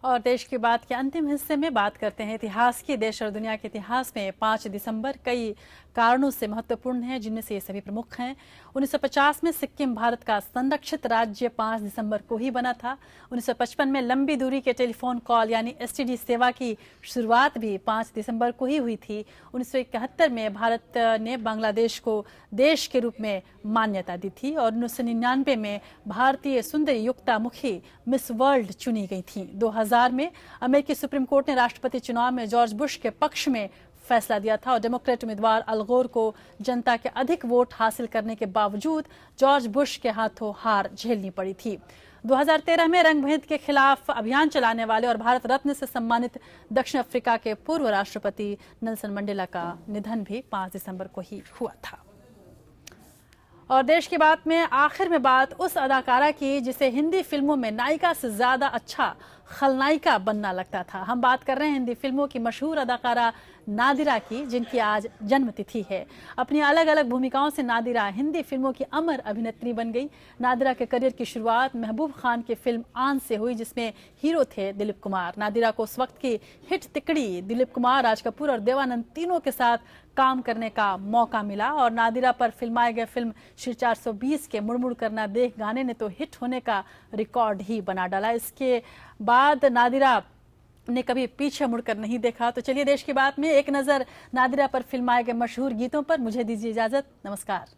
और देश की बात के अंतिम हिस्से में बात करते हैं इतिहास की। देश और दुनिया के इतिहास में 5 दिसंबर कई कारणों से महत्वपूर्ण है, जिनमें से ये सभी प्रमुख हैं। 1950 में सिक्किम भारत का संरक्षित राज्य 5 दिसंबर को ही बना था। 1955 में लंबी दूरी के टेलीफोन कॉल यानी एसटीडी सेवा की शुरुआत भी 5 दिसंबर को ही हुई थी। 1971 में भारत ने बांग्लादेश को देश के रूप में मान्यता दी थी और 1999 में भारतीय सुंदरी युक्ता मुखी मिस वर्ल्ड चुनी गई थी। 2000 में अमेरिकी सुप्रीम कोर्ट ने राष्ट्रपति चुनाव में जॉर्ज बुश के पक्ष में फैसला दिया था और डेमोक्रेट उम्मीदवार अल गोर को जनता के अधिक वोट हासिल करने के बावजूद जॉर्ज बुश के हाथों हार झेलनी पड़ी थी। 2013 में रंगभेद के खिलाफ अभियान चलाने वाले और भारत रत्न से सम्मानित दक्षिण अफ्रीका के पूर्व राष्ट्रपति नेल्सन मंडेला का निधन भी 5 दिसंबर को ही हुआ था। और देश की बात में आखिर में बात उस अदाकारा की जिसे हिंदी फिल्मों में नायिका से ज्यादा अच्छा खलनायिका बनना लगता था। हम बात कर रहे हैं हिंदी फिल्मों की मशहूर अदाकारा नादिरा की, जिनकी आज जन्मतिथि है। अपनी अलग अलग भूमिकाओं से नादिरा हिंदी फिल्मों की अमर अभिनेत्री बन गई। नादिरा के करियर की शुरुआत महबूब खान की फिल्म आन से हुई, जिसमें हीरो थे दिलीप कुमार। नादिरा को उस वक्त की हिट तिकड़ी दिलीप कुमार, राज कपूर और देवानंद तीनों के साथ काम करने का मौका मिला और नादिरा पर फिल्माए गए फिल्म श्री 420 के मुड़मुड़ करना देख गाने ने तो हिट होने का रिकॉर्ड ही बना डाला। इसके बाद नादिरा ने कभी पीछे मुड़कर नहीं देखा। तो चलिए देश की बात में एक नजर नादिरा पर फिल्माए गए मशहूर गीतों पर। मुझे दीजिए इजाजत, नमस्कार।